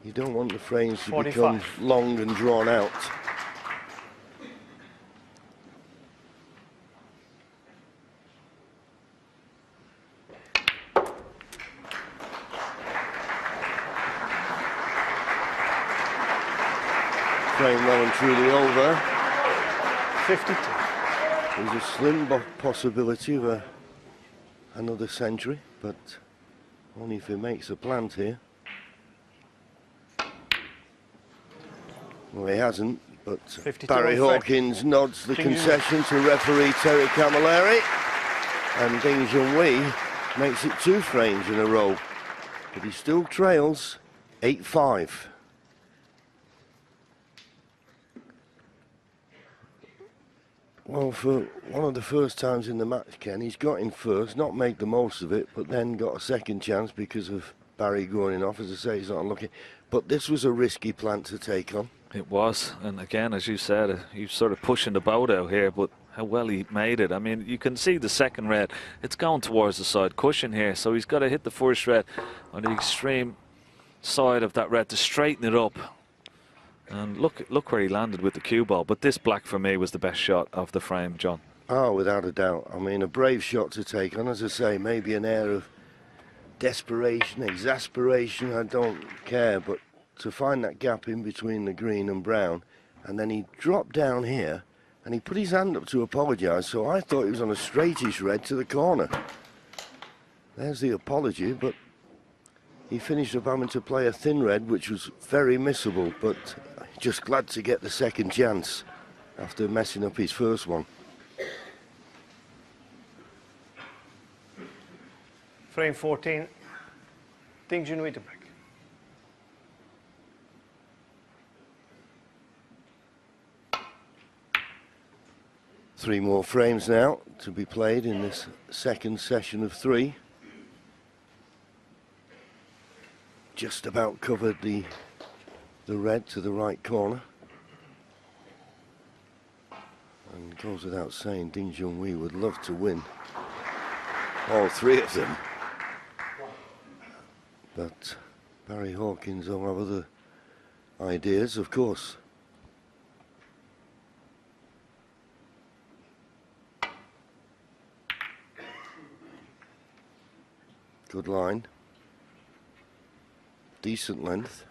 you don't want the frames to 45. become long and drawn out. Frame well and truly over. 52. There's a slim possibility of another century, but only if he makes a plant here. Well, he hasn't, but Barry Hawkins nods the concession to referee Terry Camilleri, and Ding Junhui makes it 2 frames in a row, but he still trails 8-5. Well, for one of the first times in the match, Ken, he's got in first, not made the most of it, but then got a second chance because of Barry going off. As I say, he's not unlucky. But this was a risky plant to take on. It was, and again, as you said, he's sort of pushing the boat out here, but how well he made it. I mean, you can see the second red, it's going towards the side cushion here, so he's got to hit the first red on the extreme side of that red to straighten it up. And look where he landed with the cue ball. But this black for me was the best shot of the frame, John. Oh, without a doubt. I mean, a brave shot to take on. As I say, maybe an air of desperation, exasperation, I don't care. But to find that gap in between the green and brown, and then he dropped down here, and he put his hand up to apologise. So I thought he was on a straightish red to the corner. There's the apology, but he finished up having to play a thin red, which was very missable, but just glad to get the second chance after messing up his first one. Frame 14, Ding Junhui to break. Three more frames now to be played in this second session of 3. Just about covered the red to the right corner. And it goes without saying, Ding Junhui would love to win all 3 of them. But Barry Hawkins will have other ideas, of course. Good line. Decent length.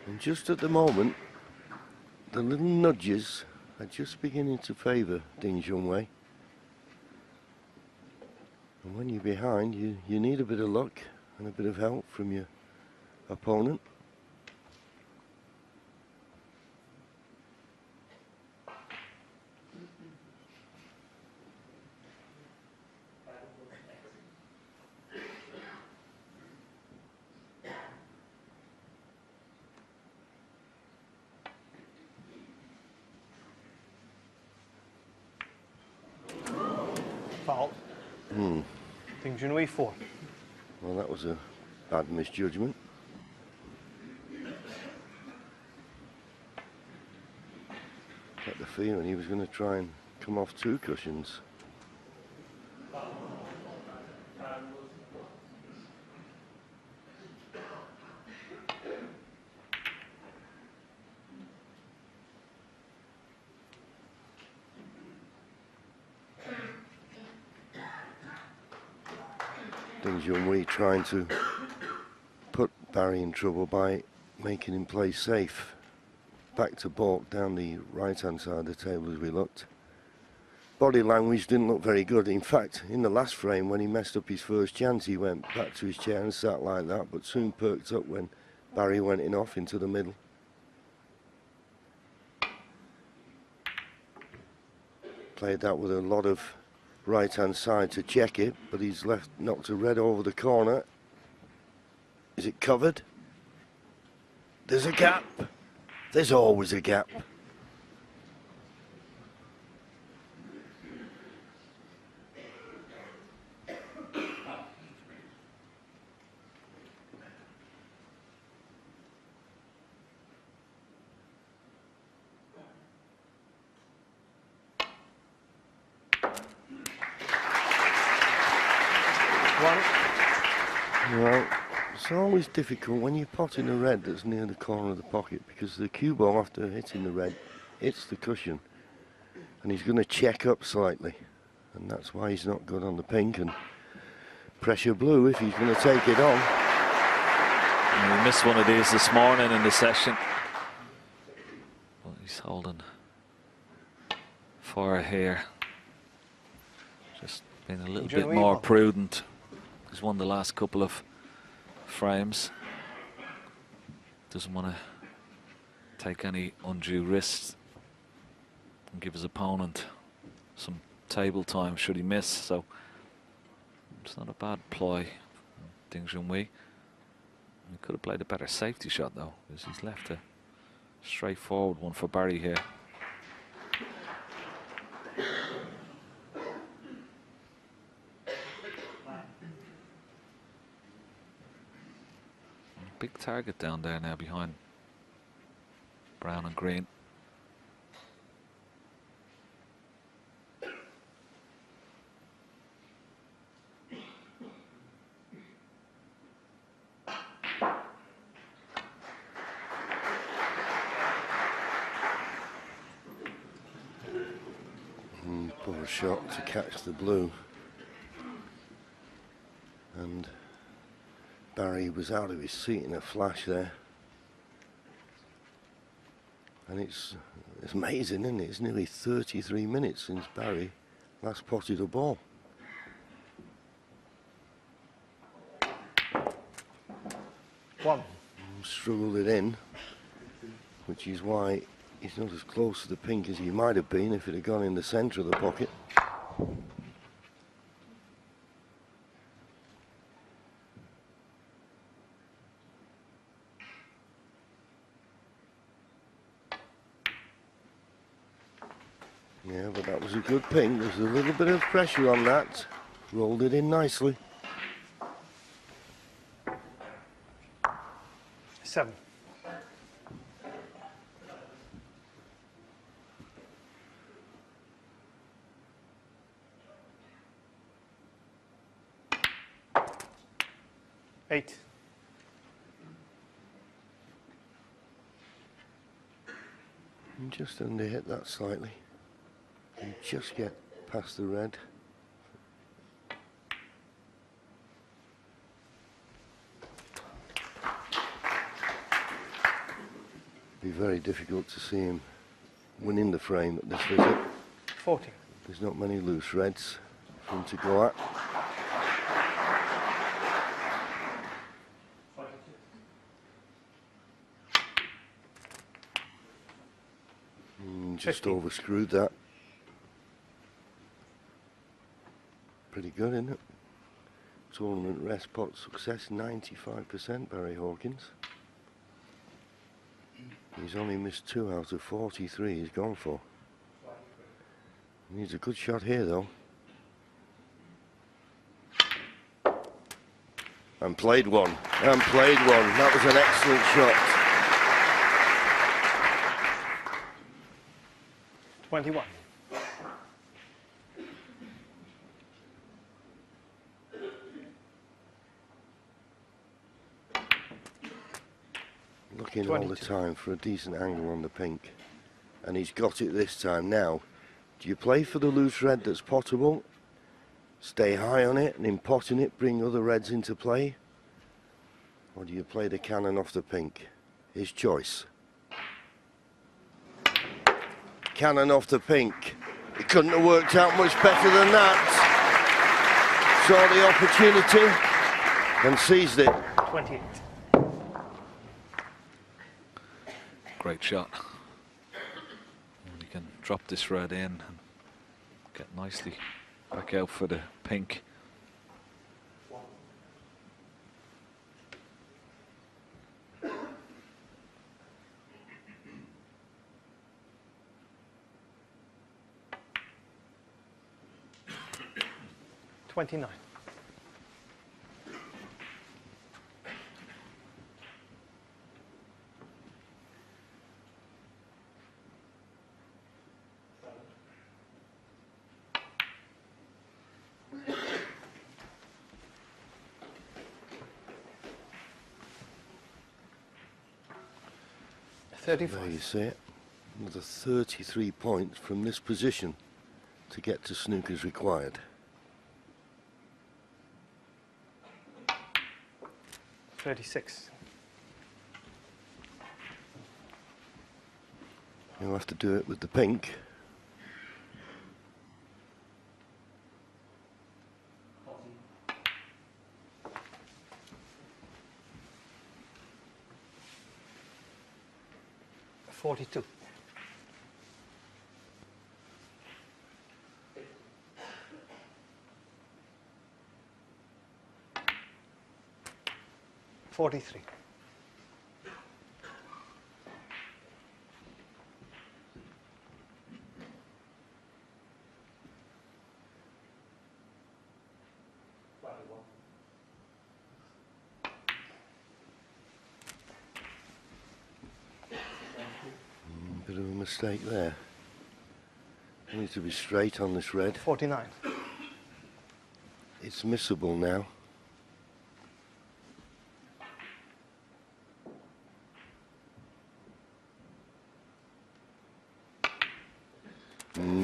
And just at the moment, the little nudges are just beginning to favour Ding Junhui. And when you're behind, you need a bit of luck and a bit of help from your opponent. Foul. Ding Junhui 4. Well, that was a bad misjudgment. Got the feeling he was going to try and come off 2 cushions. Ding Junhui trying to put Barry in trouble by making him play safe. Back to balk down the right-hand side of the table as we looked. Body language didn't look very good. In fact, in the last frame, when he messed up his first chance, he went back to his chair and sat like that, but soon perked up when Barry went in off into the middle. Played that with a lot of right-hand side to check it, but he's knocked a red over the corner. Is it covered? There's a gap. There's always a gap. Well, it's always difficult when you're potting a red that's near the corner of the pocket, because the cue ball, after hitting the red, hits the cushion, and he's going to check up slightly, and that's why he's not good on the pink, and pressure blue if he's going to take it on. And he missed one of these this morning in the session, but he's holding fire here. Just being a little bit more prudent. He's won the last couple of frames. Doesn't want to take any undue risks and give his opponent some table time should he miss. So it's not a bad ploy from Junhui. He could have played a better safety shot though, because he's left a straightforward one for Barry here. Big target down there now behind brown and green. Poor shot to catch the blue. And Barry was out of his seat in a flash there. And it's amazing, isn't it? It's nearly 33 minutes since Barry last potted a ball. One. Struggled it in, which is why he's not as close to the pink as he might have been if it had gone in the centre of the pocket. Yeah, but that was a good ping. There's a little bit of pressure on that. Rolled it in nicely. 7. Eight. And just under hit that slightly. And just get past the red. Be very difficult to see him winning the frame at this visit. 40. There's not many loose reds for him to go at. Just 50. overscrewed that. Pretty good, isn't it? Tournament rest pot success 95%, Barry Hawkins. He's only missed 2 out of 43 he's gone for. Needs a good shot here though. And played one. And played one. That was an excellent shot. 21. Looking all the time for a decent angle on the pink. And he's got it this time. Now, do you play for the loose red that's potable? Stay high on it and in potting it bring other reds into play? Or do you play the cannon off the pink? His choice. Cannon off the pink. It couldn't have worked out much better than that. Saw the opportunity and seized it. 28. Great shot. And you can drop this red in and get nicely back out for the pink. $29. There you 35. see it. Another 33 points from this position to get to snooker's required. 36. You'll have to do it with the pink. $42. $43. Bit of a mistake there. I need to be straight on this red. 49. It's missable now.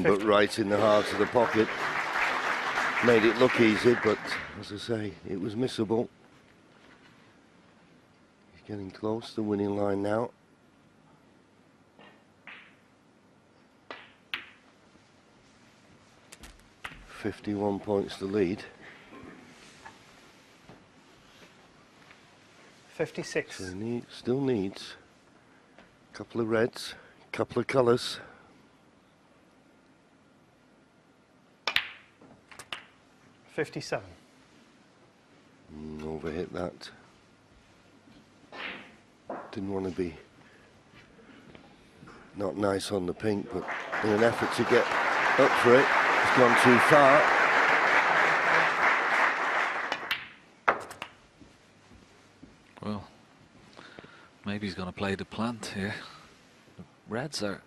But right in the heart of the pocket. Made it look easy, but as I say, it was missable. He's getting close to the winning line now. $51 points to lead. 56. So he still needs a couple of reds, a couple of colours. 57. Overhit that. Didn't want to be not nice on the pink, but in an effort to get up for it, it's gone too far. Well, maybe he's going to play the plant here. The reds are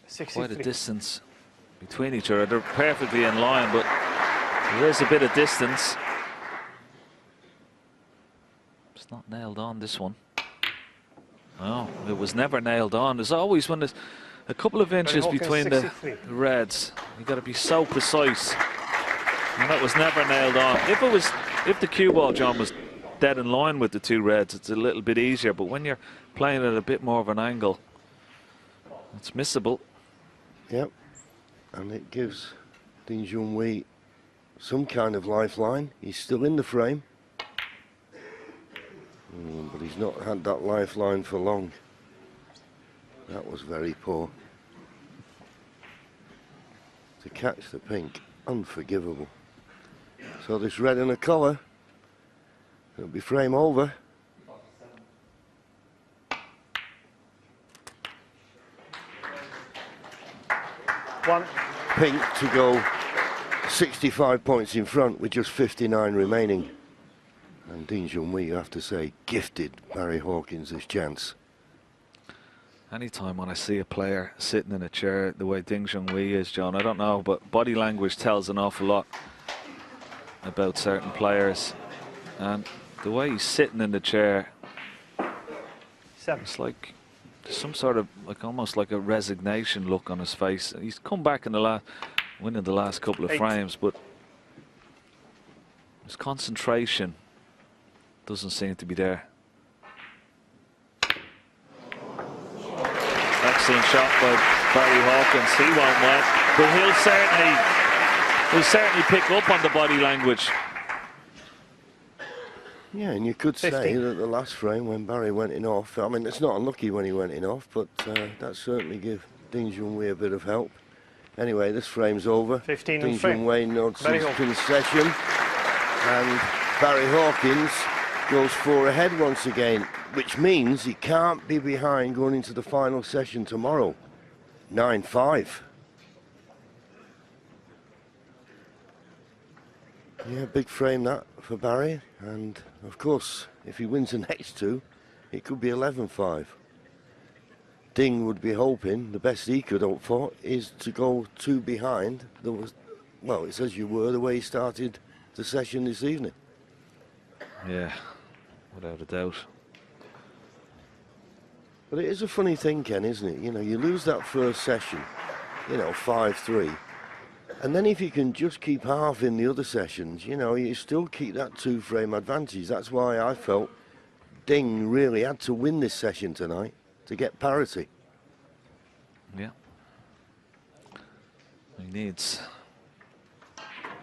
63. quite a distance between each other. They're perfectly in line, but there is a bit of distance. It's not nailed on, this one. No, it was never nailed on. There's always, when there's a couple of inches Hawkins, between 63. the reds, you got to be so precise. And that was never nailed on. If the cue ball, John, was dead in line with the two reds, it's a little bit easier. But when you're playing at a bit more of an angle, it's missable. Yep, and it gives Junhui some kind of lifeline. He's still in the frame. But he's not had that lifeline for long. That was very poor. To catch the pink, unforgivable. So this red and a colour, it'll be frame over. One. Pink to go 65 points in front with just 59 remaining. And Junhui, you have to say, gifted Barry Hawkins this chance. Anytime when I see a player sitting in a chair the way Junhui is, John, I don't know, but body language tells an awful lot about certain players. And the way he's sitting in the chair, 7. it's like some sort of, like almost like a resignation look on his face. He's come back in the last, winning the last couple of 8. frames, but his concentration doesn't seem to be there. Excellent shot by Barry Hawkins. He won't win, but he'll certainly pick up on the body language. Yeah, and you could 50. say that the last frame when Barry went in off, I mean, it's not unlucky when he went in off, but that certainly gave Junhui a bit of help. Anyway, this frame's over. 15 and frame. Junhui notes Barry his Hawkins. concession, and Barry Hawkins goes 4 ahead once again, which means he can't be behind going into the final session tomorrow. 9-5. Yeah, big frame that for Barry, and of course, if he wins the next two, it could be 11-5. Ding would be hoping, the best he could hope for, is to go 2 behind. There was, well, it's as you were the way he started the session this evening. Yeah, without a doubt. But it is a funny thing, Ken, isn't it? You know, you lose that first session, you know, 5-3. And then if you can just keep half in the other sessions, you know, you still keep that 2-frame advantage. That's why I felt Ding really had to win this session tonight to get parity. Yeah. He needs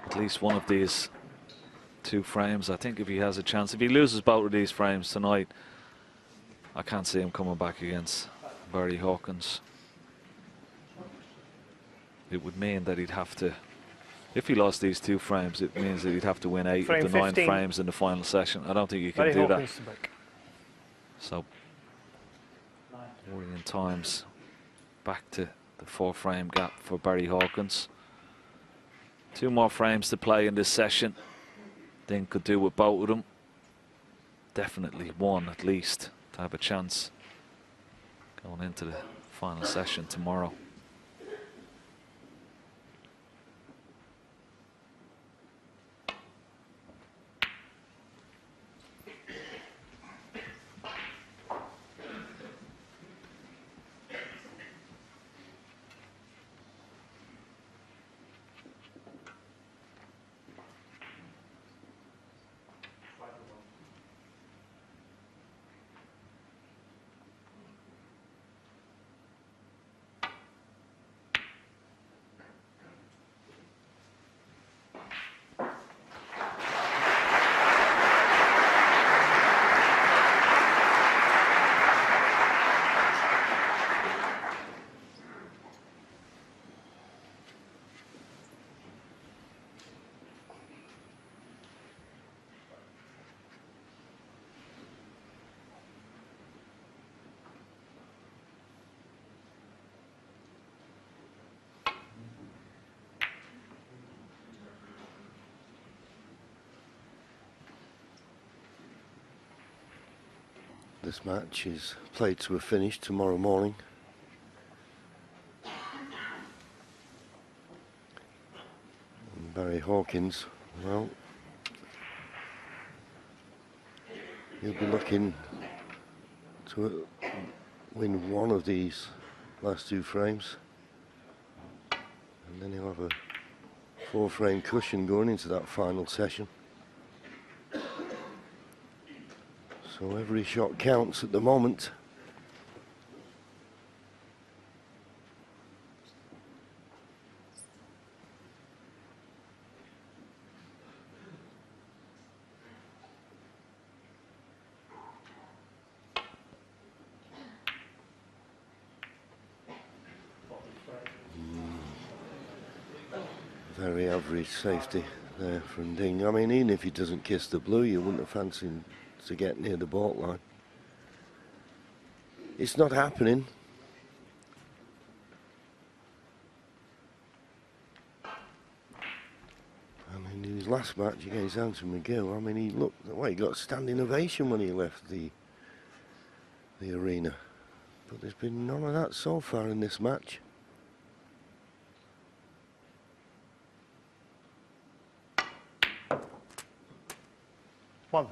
at least one of these 2 frames. I think if he has a chance, if he loses both of these frames tonight, I can't see him coming back against Barry Hawkins. It would mean that he'd have to, if he lost these 2 frames, it means that he'd have to win 8 Frame of the 9 15. frames in the final session. I don't think he can Barry do Hawkins that. to break. So, worrying times. Back to the 4-frame gap for Barry Hawkins. 2 more frames to play in this session. Ding could do with both of them. Definitely 1 at least to have a chance going into the final session tomorrow. This match is played to a finish tomorrow morning. And Barry Hawkins, well, he'll be looking to win 1 of these last 2 frames. And then he'll have a 4-frame cushion going into that final session. So every shot counts at the moment. Very average safety there from Ding. I mean, even if he doesn't kiss the blue, you wouldn't have fancied him to get near the baulk line. It's not happening. I mean, in his last match against Anthony McGill, I mean, he looked, well, he got a standing ovation when he left the arena. But there's been none of that so far in this match. One.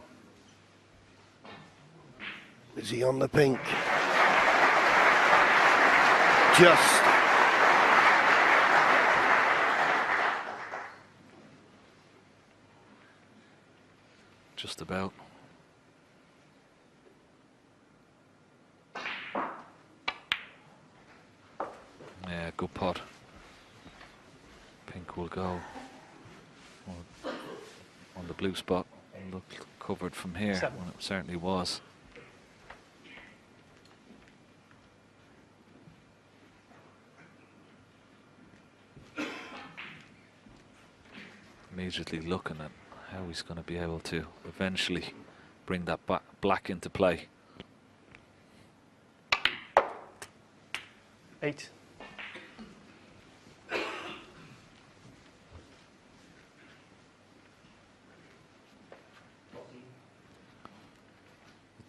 Is he on the pink? Just. Just about. Yeah, good pot. Pink will go on the blue spot. Looked covered from here, when it certainly was. Immediately looking at how he's going to be able to eventually bring that black into play. 8.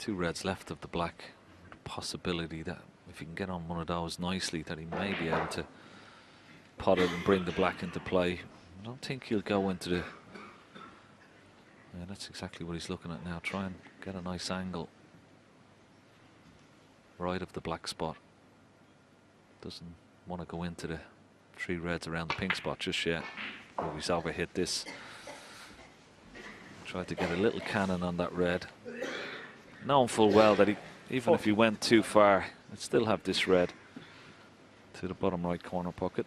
The 2 reds left of the black. Possibility that if he can get on one of those nicely, that he may be able to pot it and bring the black into play. I don't think he'll go into the... Yeah, that's exactly what he's looking at now. Try and get a nice angle. right of the black spot. Doesn't want to go into the 3 reds around the pink spot just yet. Oh, he's overhit this. Tried to get a little cannon on that red. Knowing full well that even if he went too far, he'd still have this red to the bottom right corner pocket.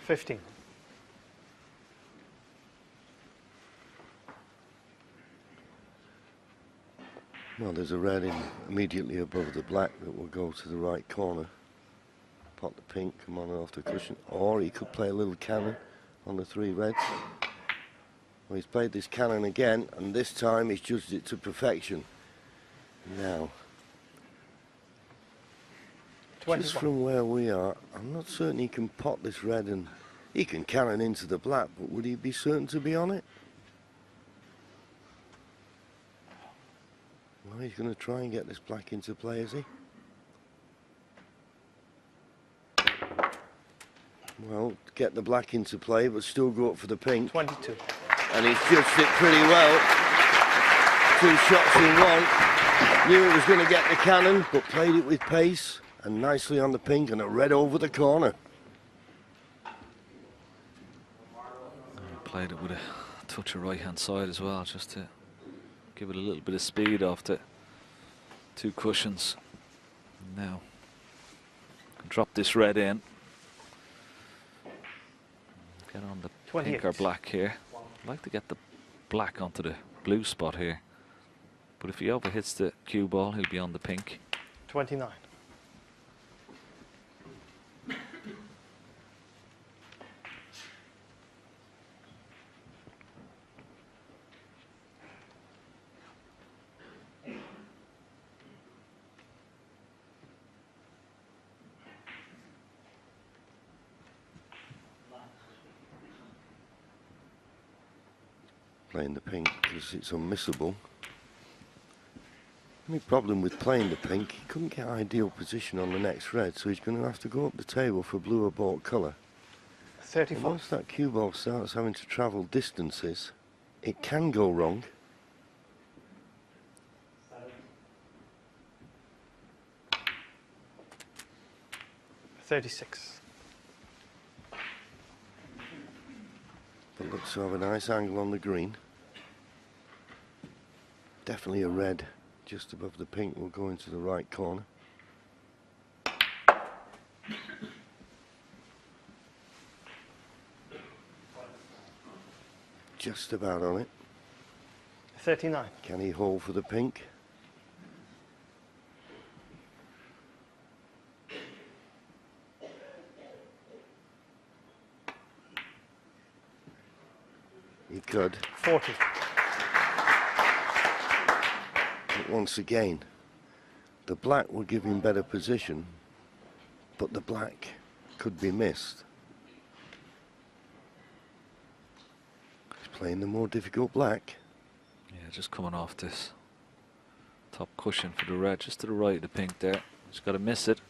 15. Well, there's a red in immediately above the black that will go to the right corner. Pot the pink, come on off the cushion. Or he could play a little cannon on the 3 reds. Well, he's played this cannon again, and this time he's judged it to perfection. Now, 21. just from where we are, I'm not certain he can pot this red, and he can cannon into the black, but would he be certain to be on it? Well, he's going to try and get this black into play, is he? Well, get the black into play, but still go up for the pink. 22. And he's judged it pretty well. 2 shots in 1. Knew it was going to get the cannon, but played it with pace and nicely on the pink, and a red over the corner. Played it with a touch of right hand side as well, just to give it a little bit of speed off the 2 cushions. Now, drop this red in. Get on the 28. pink or black here. I'd like to get the black onto the blue spot here. But if he overhits the cue ball, he'll be on the pink. 29. Playing the pink because it's unmissable. Only problem with playing the pink, he couldn't get ideal position on the next red, so he's going to have to go up the table for blue or bought colour. 34. Once that cue ball starts having to travel distances, it can go wrong. $36. But looks to have a nice angle on the green. Definitely a red just above the pink will go into the right corner. Just about on it. 39. Can he hold for the pink? He could. 40. But once again, the black will give him better position, but the black could be missed. He's playing the more difficult black. Yeah, just coming off this top cushion for the red, just to the right of the pink there. Just got to miss it.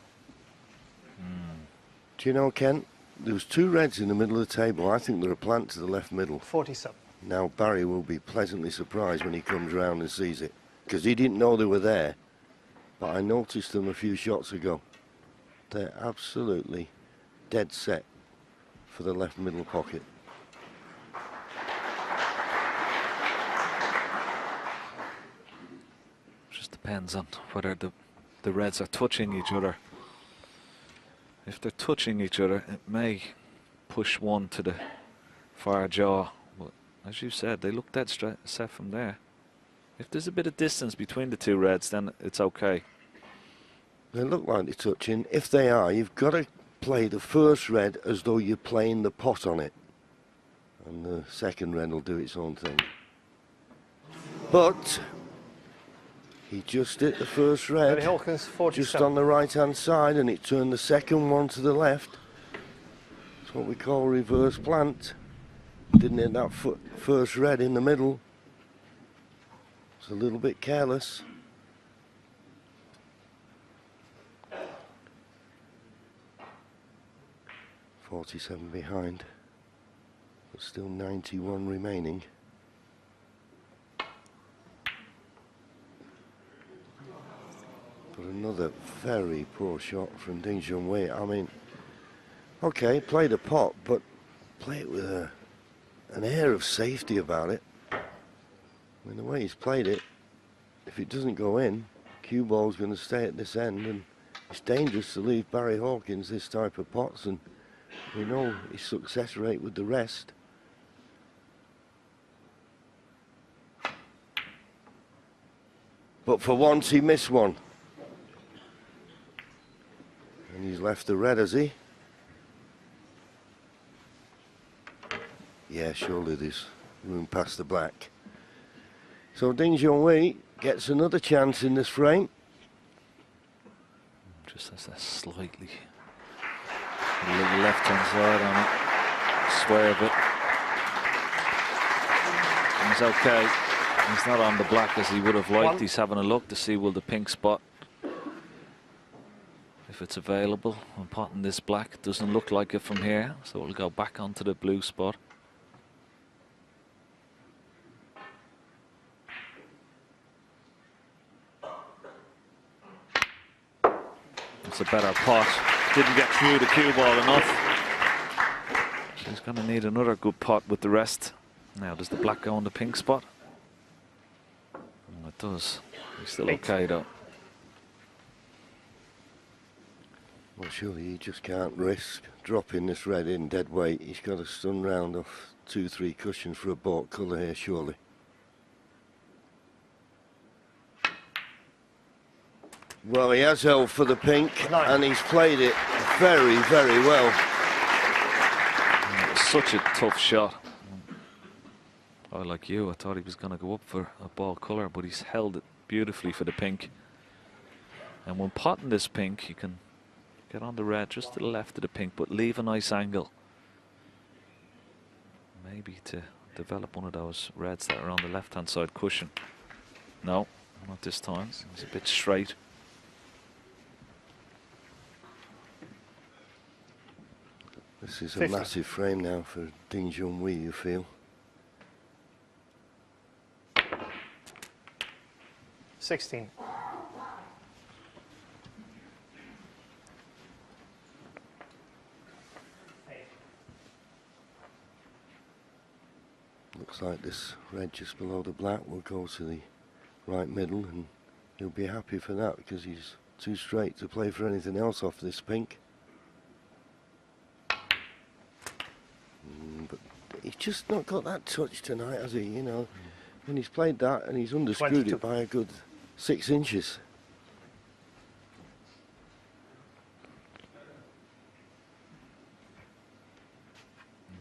Do you know, Ken, there was 2 reds in the middle of the table. I think they're a plant to the left middle. 47. Now Barry will be pleasantly surprised when he comes round and sees it, because he didn't know they were there, but I noticed them a few shots ago. They're absolutely dead set for the left middle pocket. Just depends on whether the reds are touching each other. If they're touching each other, it may push one to the far jaw. But as you said, they look dead set from there. If there's a bit of distance between the 2 reds, then it's okay. They look like they're touching. If they are, you've got to play the first red as though you're playing the pot on it. And the second red will do its own thing. But he just hit the first red. Hawkins, 47. Just on the right hand side, and it turned the second one to the left. It's what we call reverse plant. Didn't hit that first red in the middle. It's a little bit careless. .47 behind, but still 91 remaining. But another very poor shot from Junhui. I mean, okay, play the pot, but play it with an air of safety about it. I mean, the way he's played it, if it doesn't go in, cue ball's going to stay at this end, and it's dangerous to leave Barry Hawkins this type of pots, and we know his success rate with the rest. But for once he missed one. And he's left the red, has he? Yeah, surely there's room past the black. So Junhui gets another chance in this frame. Just has a slightly a little left-hand side on it. Swerve it. He's okay. He's not on the black as he would have liked. He's having a look to see will the pink spot, if it's available. I'm potting this black. It doesn't look like it from here, so it'll go back onto the blue spot. It's a better pot. Didn't get through the cue ball enough. He's going to need another good pot with the rest. Now, does the black go on the pink spot? Oh, it does. He's still okay though. Well, surely he just can't risk dropping this red in dead weight. He's got a stun round off 2-3 cushions for a bought colour here, surely. Well, he has held for the pink, and he's played it very, very well. It was such a tough shot. I, like you, I thought he was going to go up for a ball colour, but he's held it beautifully for the pink. And when potting this pink, you can get on the red just to the left of the pink, but leave a nice angle. Maybe to develop one of those reds that are on the left-hand side cushion. No, not this time. It's a bit straight. This is a massive frame now for Junhui, you feel? 16. Looks like this red just below the black will go to the right middle, and he'll be happy for that because he's too straight to play for anything else off this pink. But he's just not got that touch tonight, has he? You know, when he's played that and he's underscrewed 22. it by a good 6 inches.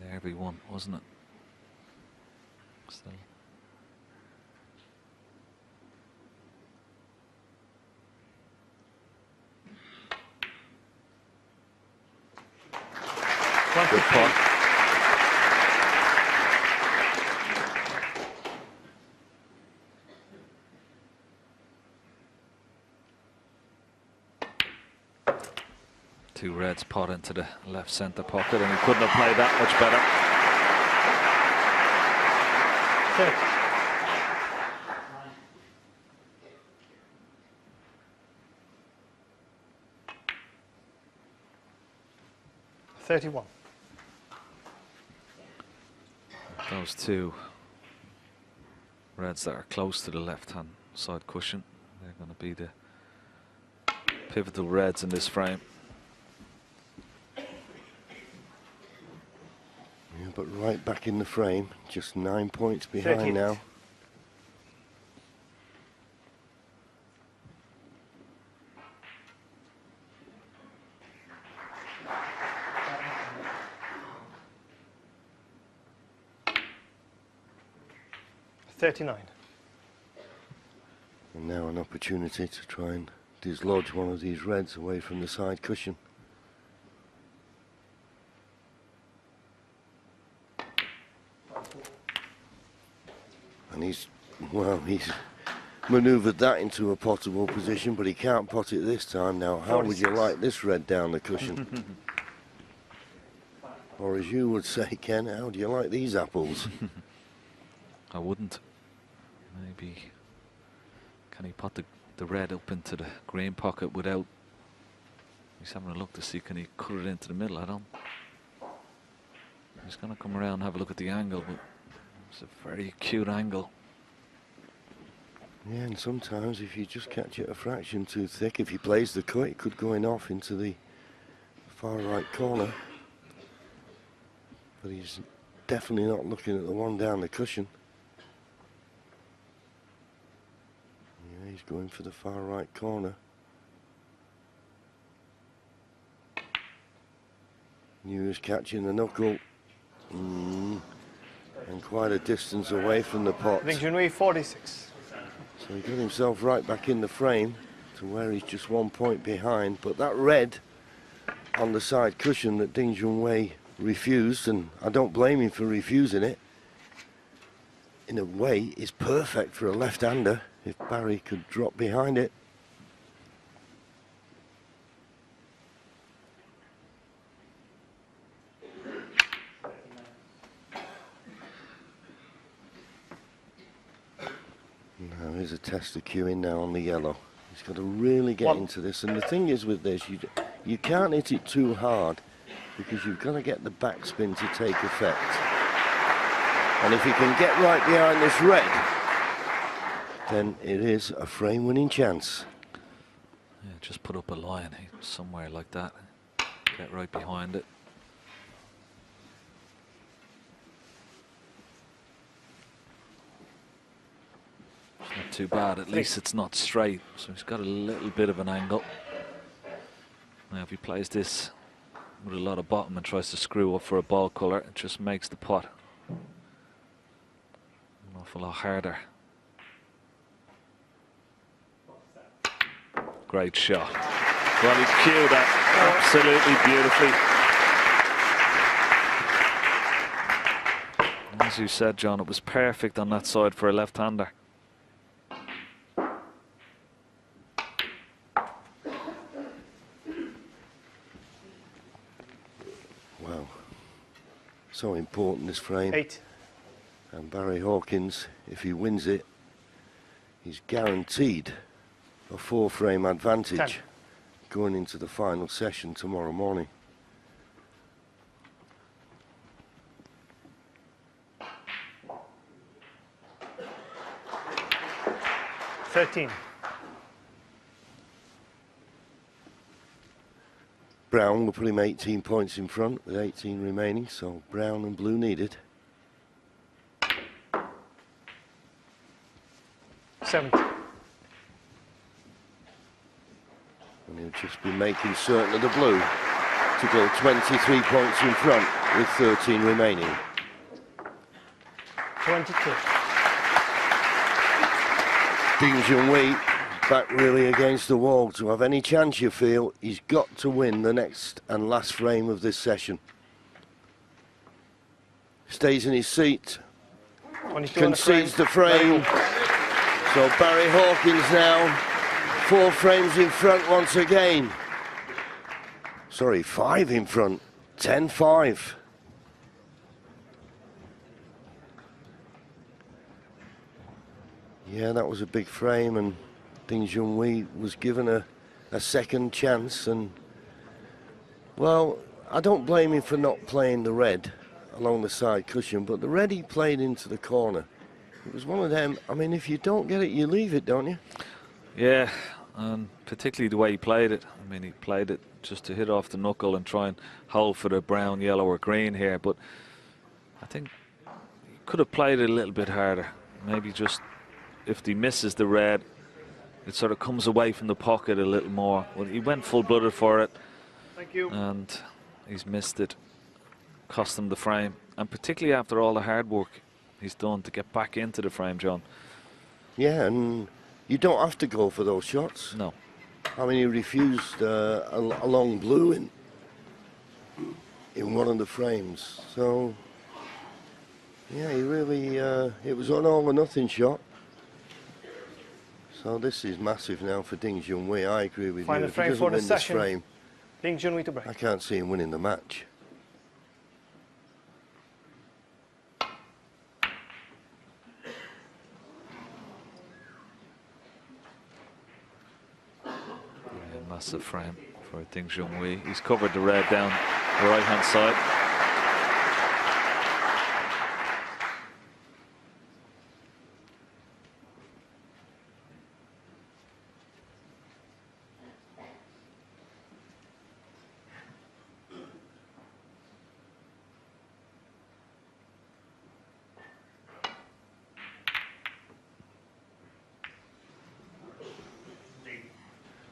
There we won, wasn't it? Still. Good pot. Two reds pot into the left centre pocket, and he couldn't have played that much better. Okay. 31. Those two reds that are close to the left-hand side cushion, they're going to be the pivotal reds in this frame. Yeah, but right back in the frame, just 9 points behind 38. now. And now an opportunity to try and dislodge one of these reds away from the side cushion. And he's manoeuvred that into a pottable position, but he can't pot it this time. Now, how would you like this red down the cushion? Or as you would say, Ken, how do you like these apples? I wouldn't. Maybe. Can he pot the the red up into the green pocket without. He's having a look to see can he cut it into the middle. I don't. He's going to come around and have a look at the angle, but it's a very acute angle. Yeah, and sometimes if you just catch it a fraction too thick, if he plays the cut, it could go in off into the far right corner. But he's definitely not looking at the one down the cushion. Yeah, he's going for the far right corner. Knew he was catching the knuckle. And quite a distance away from the pot. I think Junhui 46. So he got himself right back in the frame to where he's just 1 point behind. But that red on the side cushion that Ding Junhui refused, and I don't blame him for refusing it, in a way is perfect for a left-hander if Barry could drop behind it. Now here's a test of cueing now on the yellow. He's got to really get into this, and the thing is with this, you can't hit it too hard because you've got to get the backspin to take effect. And if you can get right behind this red, then it is a frame-winning chance. Yeah, just put up a line somewhere like that. Get right behind it. Not too bad, at least it's not straight, so he's got a little bit of an angle. Now if he plays this with a lot of bottom and tries to screw up for a ball colour, it just makes the pot an awful lot harder. Great shot. Well, he cued that absolutely beautifully. As you said, John, it was perfect on that side for a left-hander. So important, this frame. 8. And Barry Hawkins, if he wins it, he's guaranteed a 4-frame advantage 10. going into the final session tomorrow morning. $13. Brown will put him 18 points in front with 18 remaining, so brown and blue needed. 70. And he'll just be making certain of the blue to go 23 points in front with 13 remaining. 22. Ding Junhui back really against the wall. To have any chance, you feel, he's got to win the next and last frame of this session. Stays in his seat, concedes the frame. So Barry Hawkins now 4 frames in front once again. Sorry, 5 in front, 10-5. Yeah, that was a big frame, and Ding Junhui was given a second chance, and well, I don't blame him for not playing the red along the side cushion, but the red he played into the corner, it was one of them. I mean, if you don't get it, you leave it, don't you? Yeah, and particularly the way he played it. I mean, he played it just to hit off the knuckle and try and hold for the brown, yellow or green here, but I think he could have played it a little bit harder. Maybe just if he misses the red, it sort of comes away from the pocket a little more. Well, he went full-blooded for it. Thank you. And he's missed it. Cost him the frame. And particularly after all the hard work he's done to get back into the frame, John. Yeah, and you don't have to go for those shots. No. I mean, he refused a long blue in one of the frames. So, yeah, he really, it was an all or nothing shot. So this is massive now for Ding Junhui. I agree with Final you. If he frame doesn't for the win this session. frame, Ding Junhui to break. I can't see him winning the match. Passive frame for Ding Junhui. He's covered the red down the right hand side.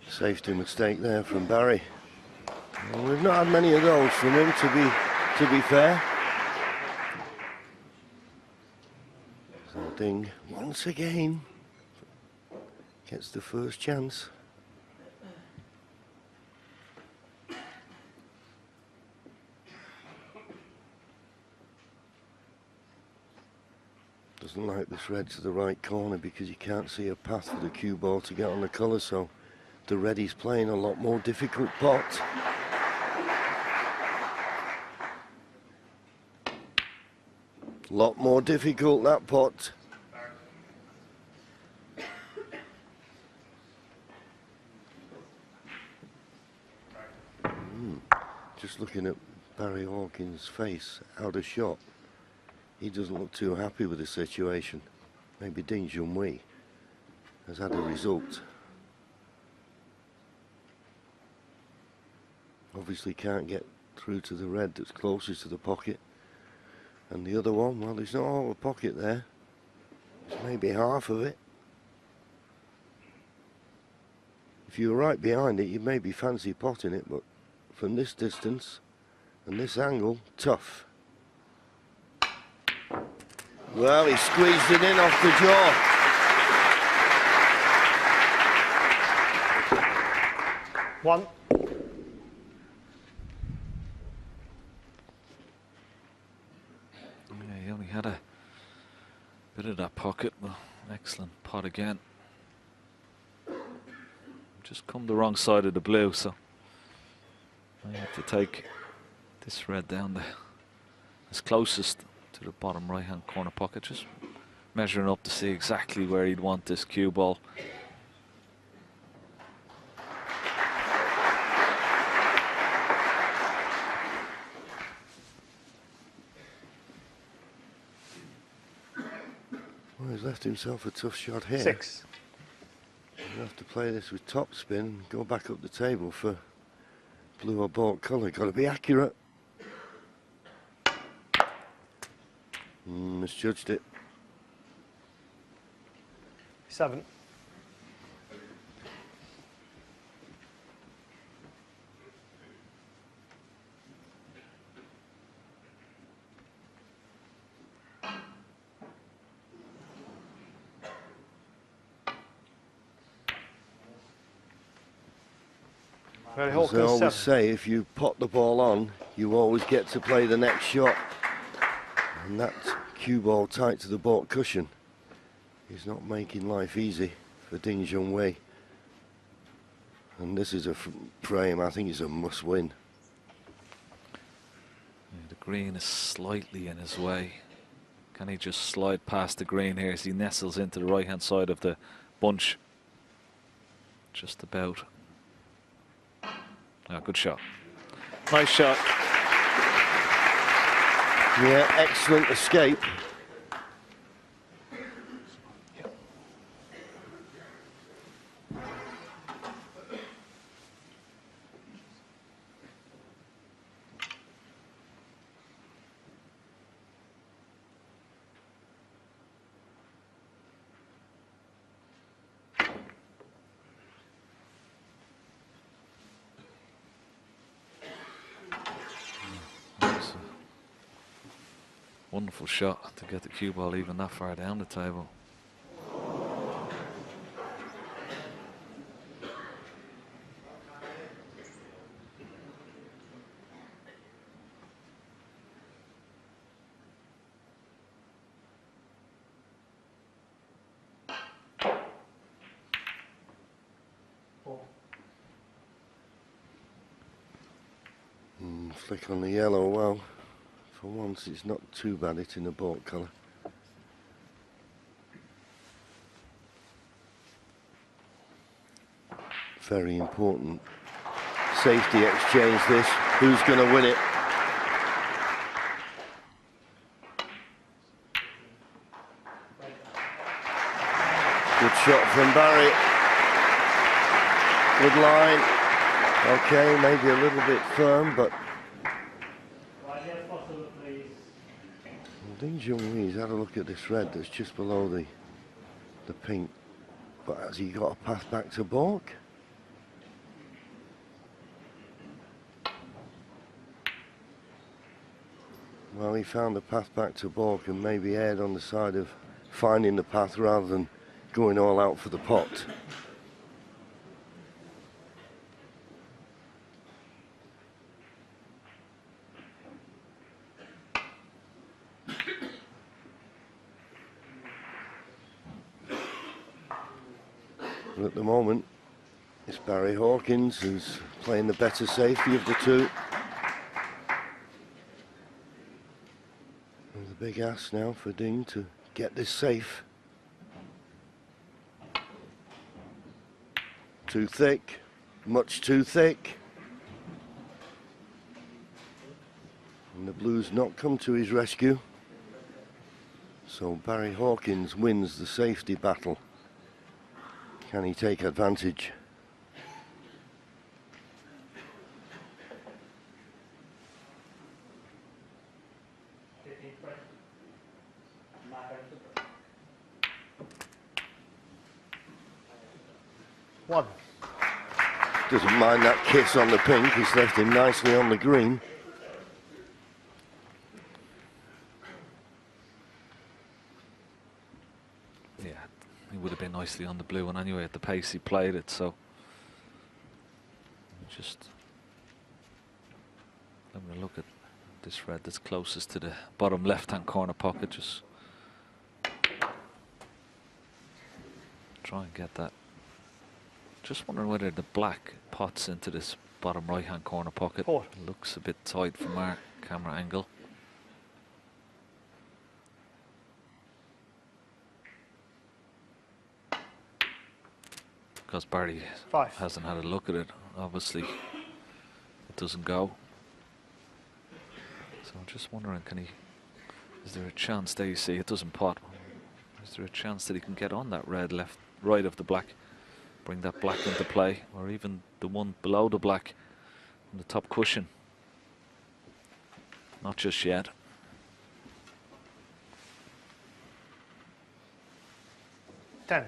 Safety mistake there from Barry. Well, we've not had many of those from him, to be fair. So Ding once again gets the first chance. Doesn't like this red to the right corner because you can't see a path for the cue ball to get on the colour, so the red is playing a lot more difficult pot. Lot more difficult, that pot. Just looking at Barry Hawkins' face, out of shot. He doesn't look too happy with the situation. Maybe Ding Junhui has had a result. Obviously can't get through to the red that's closest to the pocket. And the other one, well, there's not all the pocket there. It's maybe half of it. If you were right behind it, you'd maybe fancy potting it, but from this distance and this angle, tough. Well, he squeezed it in off the jaw. One. Yeah, he only had a bit of that pocket. Well, excellent pot again. Just come the wrong side of the blue, so I have to take this red down as closest to the bottom right hand corner pocket, just measuring up to see exactly where he'd want this cue ball. Well, he's left himself a tough shot here. 6. He'll have to play this with topspin and go back up the table for blue or bought colour. Got to be accurate. Misjudged it. 7. Very As Hawkins, they always 7. say, if you pot the ball on, you always get to play the next shot. And that cue ball tight to the baulk cushion is not making life easy for Ding Junhui. And this is a frame, I think it's a must win. Yeah, the green is slightly in his way. Can he just slide past the green here as he nestles into the right hand side of the bunch? Just about. Oh, good shot. Nice shot. Yeah, excellent escape. Wonderful shot to get the cue ball even that far down the table. Flick on the yellow, well, for once it's not too bad hitting the baulk colour. Very important safety exchange this. Who's going to win it? Good shot from Barry. Good line. Okay, maybe a little bit firm, but Ding Junhui's had a look at this red that's just below the pink. But has he got a path back to balk? Well, he found the path back to balk and maybe erred on the side of finding the path rather than going all out for the pot. But at the moment, it's Barry Hawkins who's playing the better safety of the two. And the big ask now for Ding to get this safe. Too thick, much too thick. And the Blues not come to his rescue. So Barry Hawkins wins the safety battle. Can he take advantage? One. Doesn't mind that kiss on the pink. He's left him nicely on the green. Yeah, he would have been nicely on the blue one anyway at the pace he played it, so just having a look at this red that's closest to the bottom left hand corner pocket, just try and get that. Just wondering whether the black pots into this bottom right hand corner pocket. Port. Looks a bit tight from our camera angle. Because Barry Five. hasn't had a look at it, obviously it doesn't go. So I'm just wondering, is there a chance, there you see it doesn't pot, is there a chance that he can get on that red left, right of the black, bring that black into play, or even the one below the black on the top cushion? Not just yet. Ten.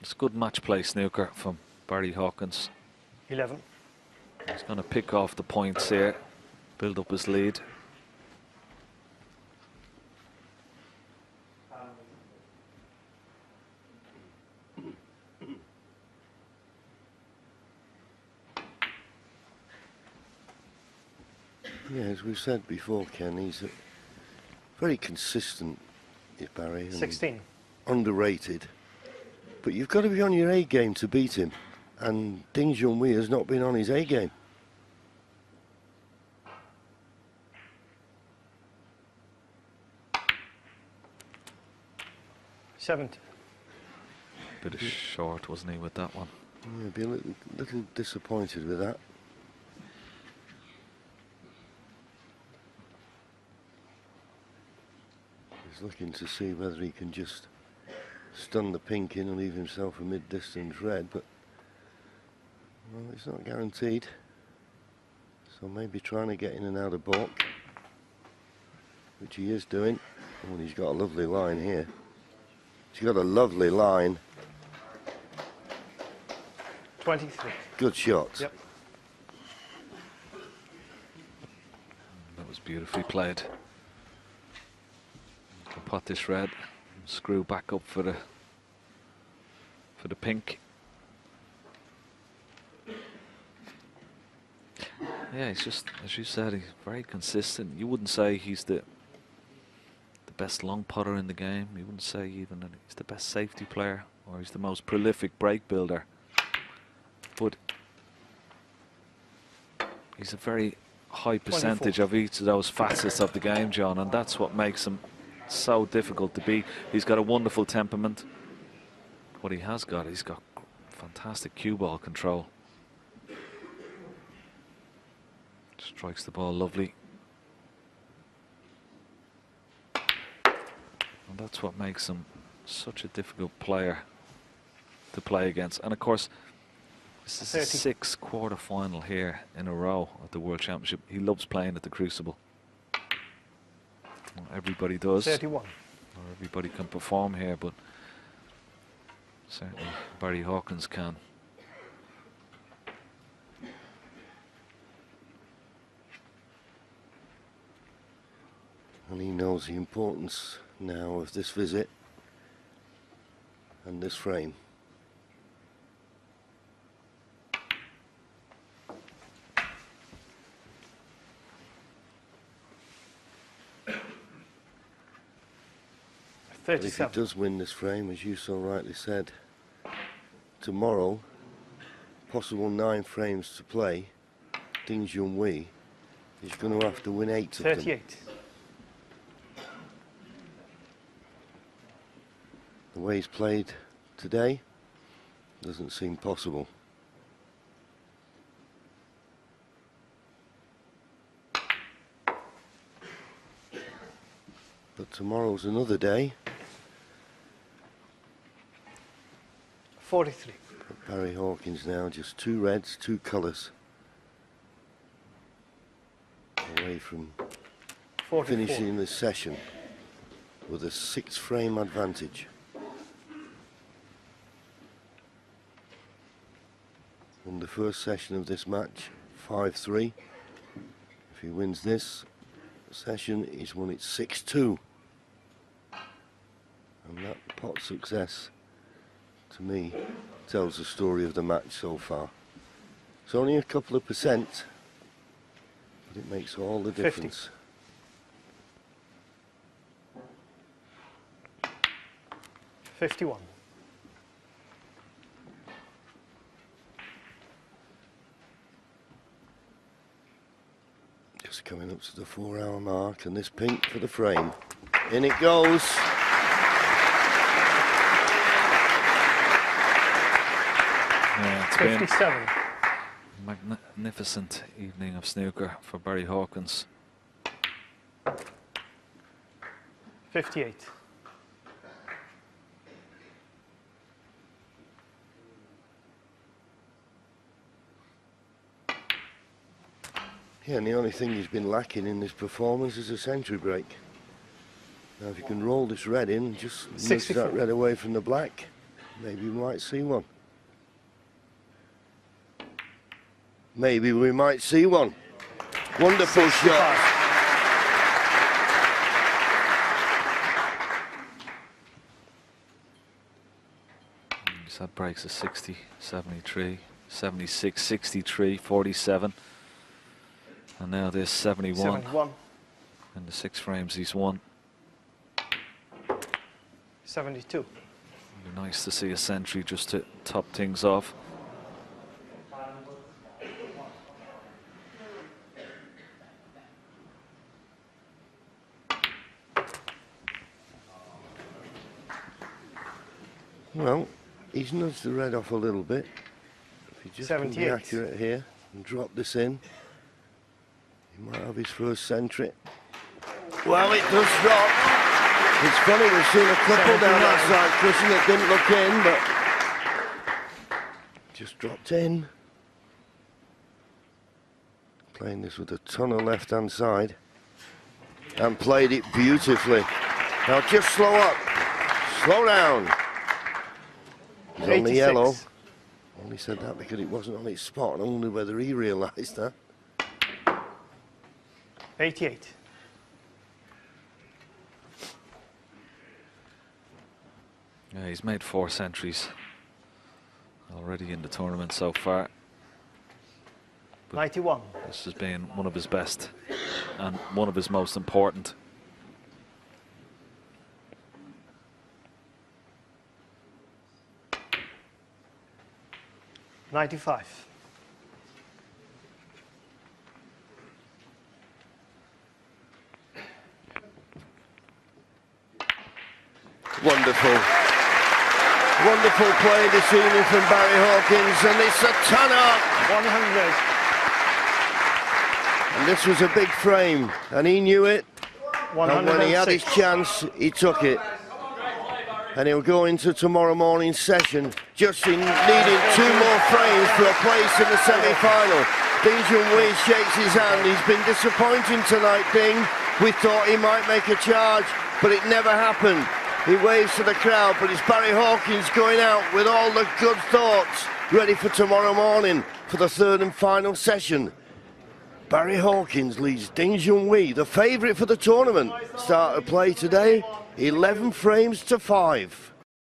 It's good match play snooker from Barry Hawkins. 11. He's going to pick off the points here, build up his lead. Yeah, as we've said before, Ken, he's very consistent, is Barry. And 16. underrated. But you've got to be on your A game to beat him. And Ding Junhui has not been on his A game. Seventy. Bit of short, wasn't he, with that one? Yeah, be a little disappointed with that. He's looking to see whether he can just stun the pink in and leave himself a mid-distance red, but well, it's not guaranteed. So maybe trying to get in and out of balk, which he is doing. Oh, and he's got a lovely line here. He's got a lovely line. 23. Good shot. Yep. That was beautifully played. Can pot this red, and screw back up for the pink. Yeah, he's just, as you said, he's very consistent. You wouldn't say he's the best long putter in the game. You wouldn't say even that he's the best safety player or he's the most prolific break builder. But he's a very high percentage of each of those facets of the game, John, and that's what makes him so difficult to beat. He's got a wonderful temperament. What he's got fantastic cue ball control. Strikes the ball lovely. And that's what makes him such a difficult player to play against. And of course, this is his 6th quarter-final here in a row at the World Championship. He loves playing at the Crucible. Well, everybody does. 31. Or everybody can perform here, but certainly Barry Hawkins can. And he knows the importance now of this visit and this frame. But if he does win this frame, as you so rightly said, tomorrow, possible 9 frames to play, Ding Junhui is going to have to win 8 of them. 38. The way he's played today doesn't seem possible. But tomorrow's another day. 43. Barry Hawkins now just 2 reds, 2 colours away from 44. finishing this session with a 6 frame advantage. Won the first session of this match 5-3. If he wins this session, he's won it 6-2. And that pot success, to me, tells the story of the match so far. It's only a couple of percent, but it makes all the difference. 51. Just coming up to the 4-hour mark, and this pink for the frame. In it goes. Yeah, it's 57. been a magnificent evening of snooker for Barry Hawkins. 58. Yeah, and the only thing he's been lacking in this performance is a century break. Now, if you can roll this red in and just nudge that red away from the black, maybe we might see one. Maybe we might see one. Wonderful shot. He's had breaks of 60, 73, 76, 63, 47. And now this 71. 71. And the 6 frames he's won. 72. It'd be nice to see a century just to top things off. Well, he's nudged the red off a little bit. If he just can be 78. accurate here and drop this in, he might have his first century. Well, it does drop. It's funny, we've seen a couple down that side cushion that didn't look in, but just dropped in. Playing this with a ton of left-hand side. And played it beautifully. Now just slow up. Slow down. He's on the yellow. Only said that because it wasn't on its spot. I wonder whether he realised that. 88. Yeah, he's made 4 centuries already in the tournament so far. But 91. this has been one of his best and one of his most important. '95. wonderful. Wonderful play this evening from Barry Hawkins, and it's a ton up. 100. And this was a big frame, and he knew it. 106. And when he had his chance, he took it. And he'll go into tomorrow morning's session just in needing 2 more frames for a place in the semi-final. Junhui shakes his hand. He's been disappointing tonight, Ding. We thought he might make a charge, but it never happened. He waves to the crowd, but it's Barry Hawkins going out with all the good thoughts, ready for tomorrow morning for the 3rd and final session. Barry Hawkins leads Junhui, the favourite for the tournament. Start of play today, 11 frames to 5.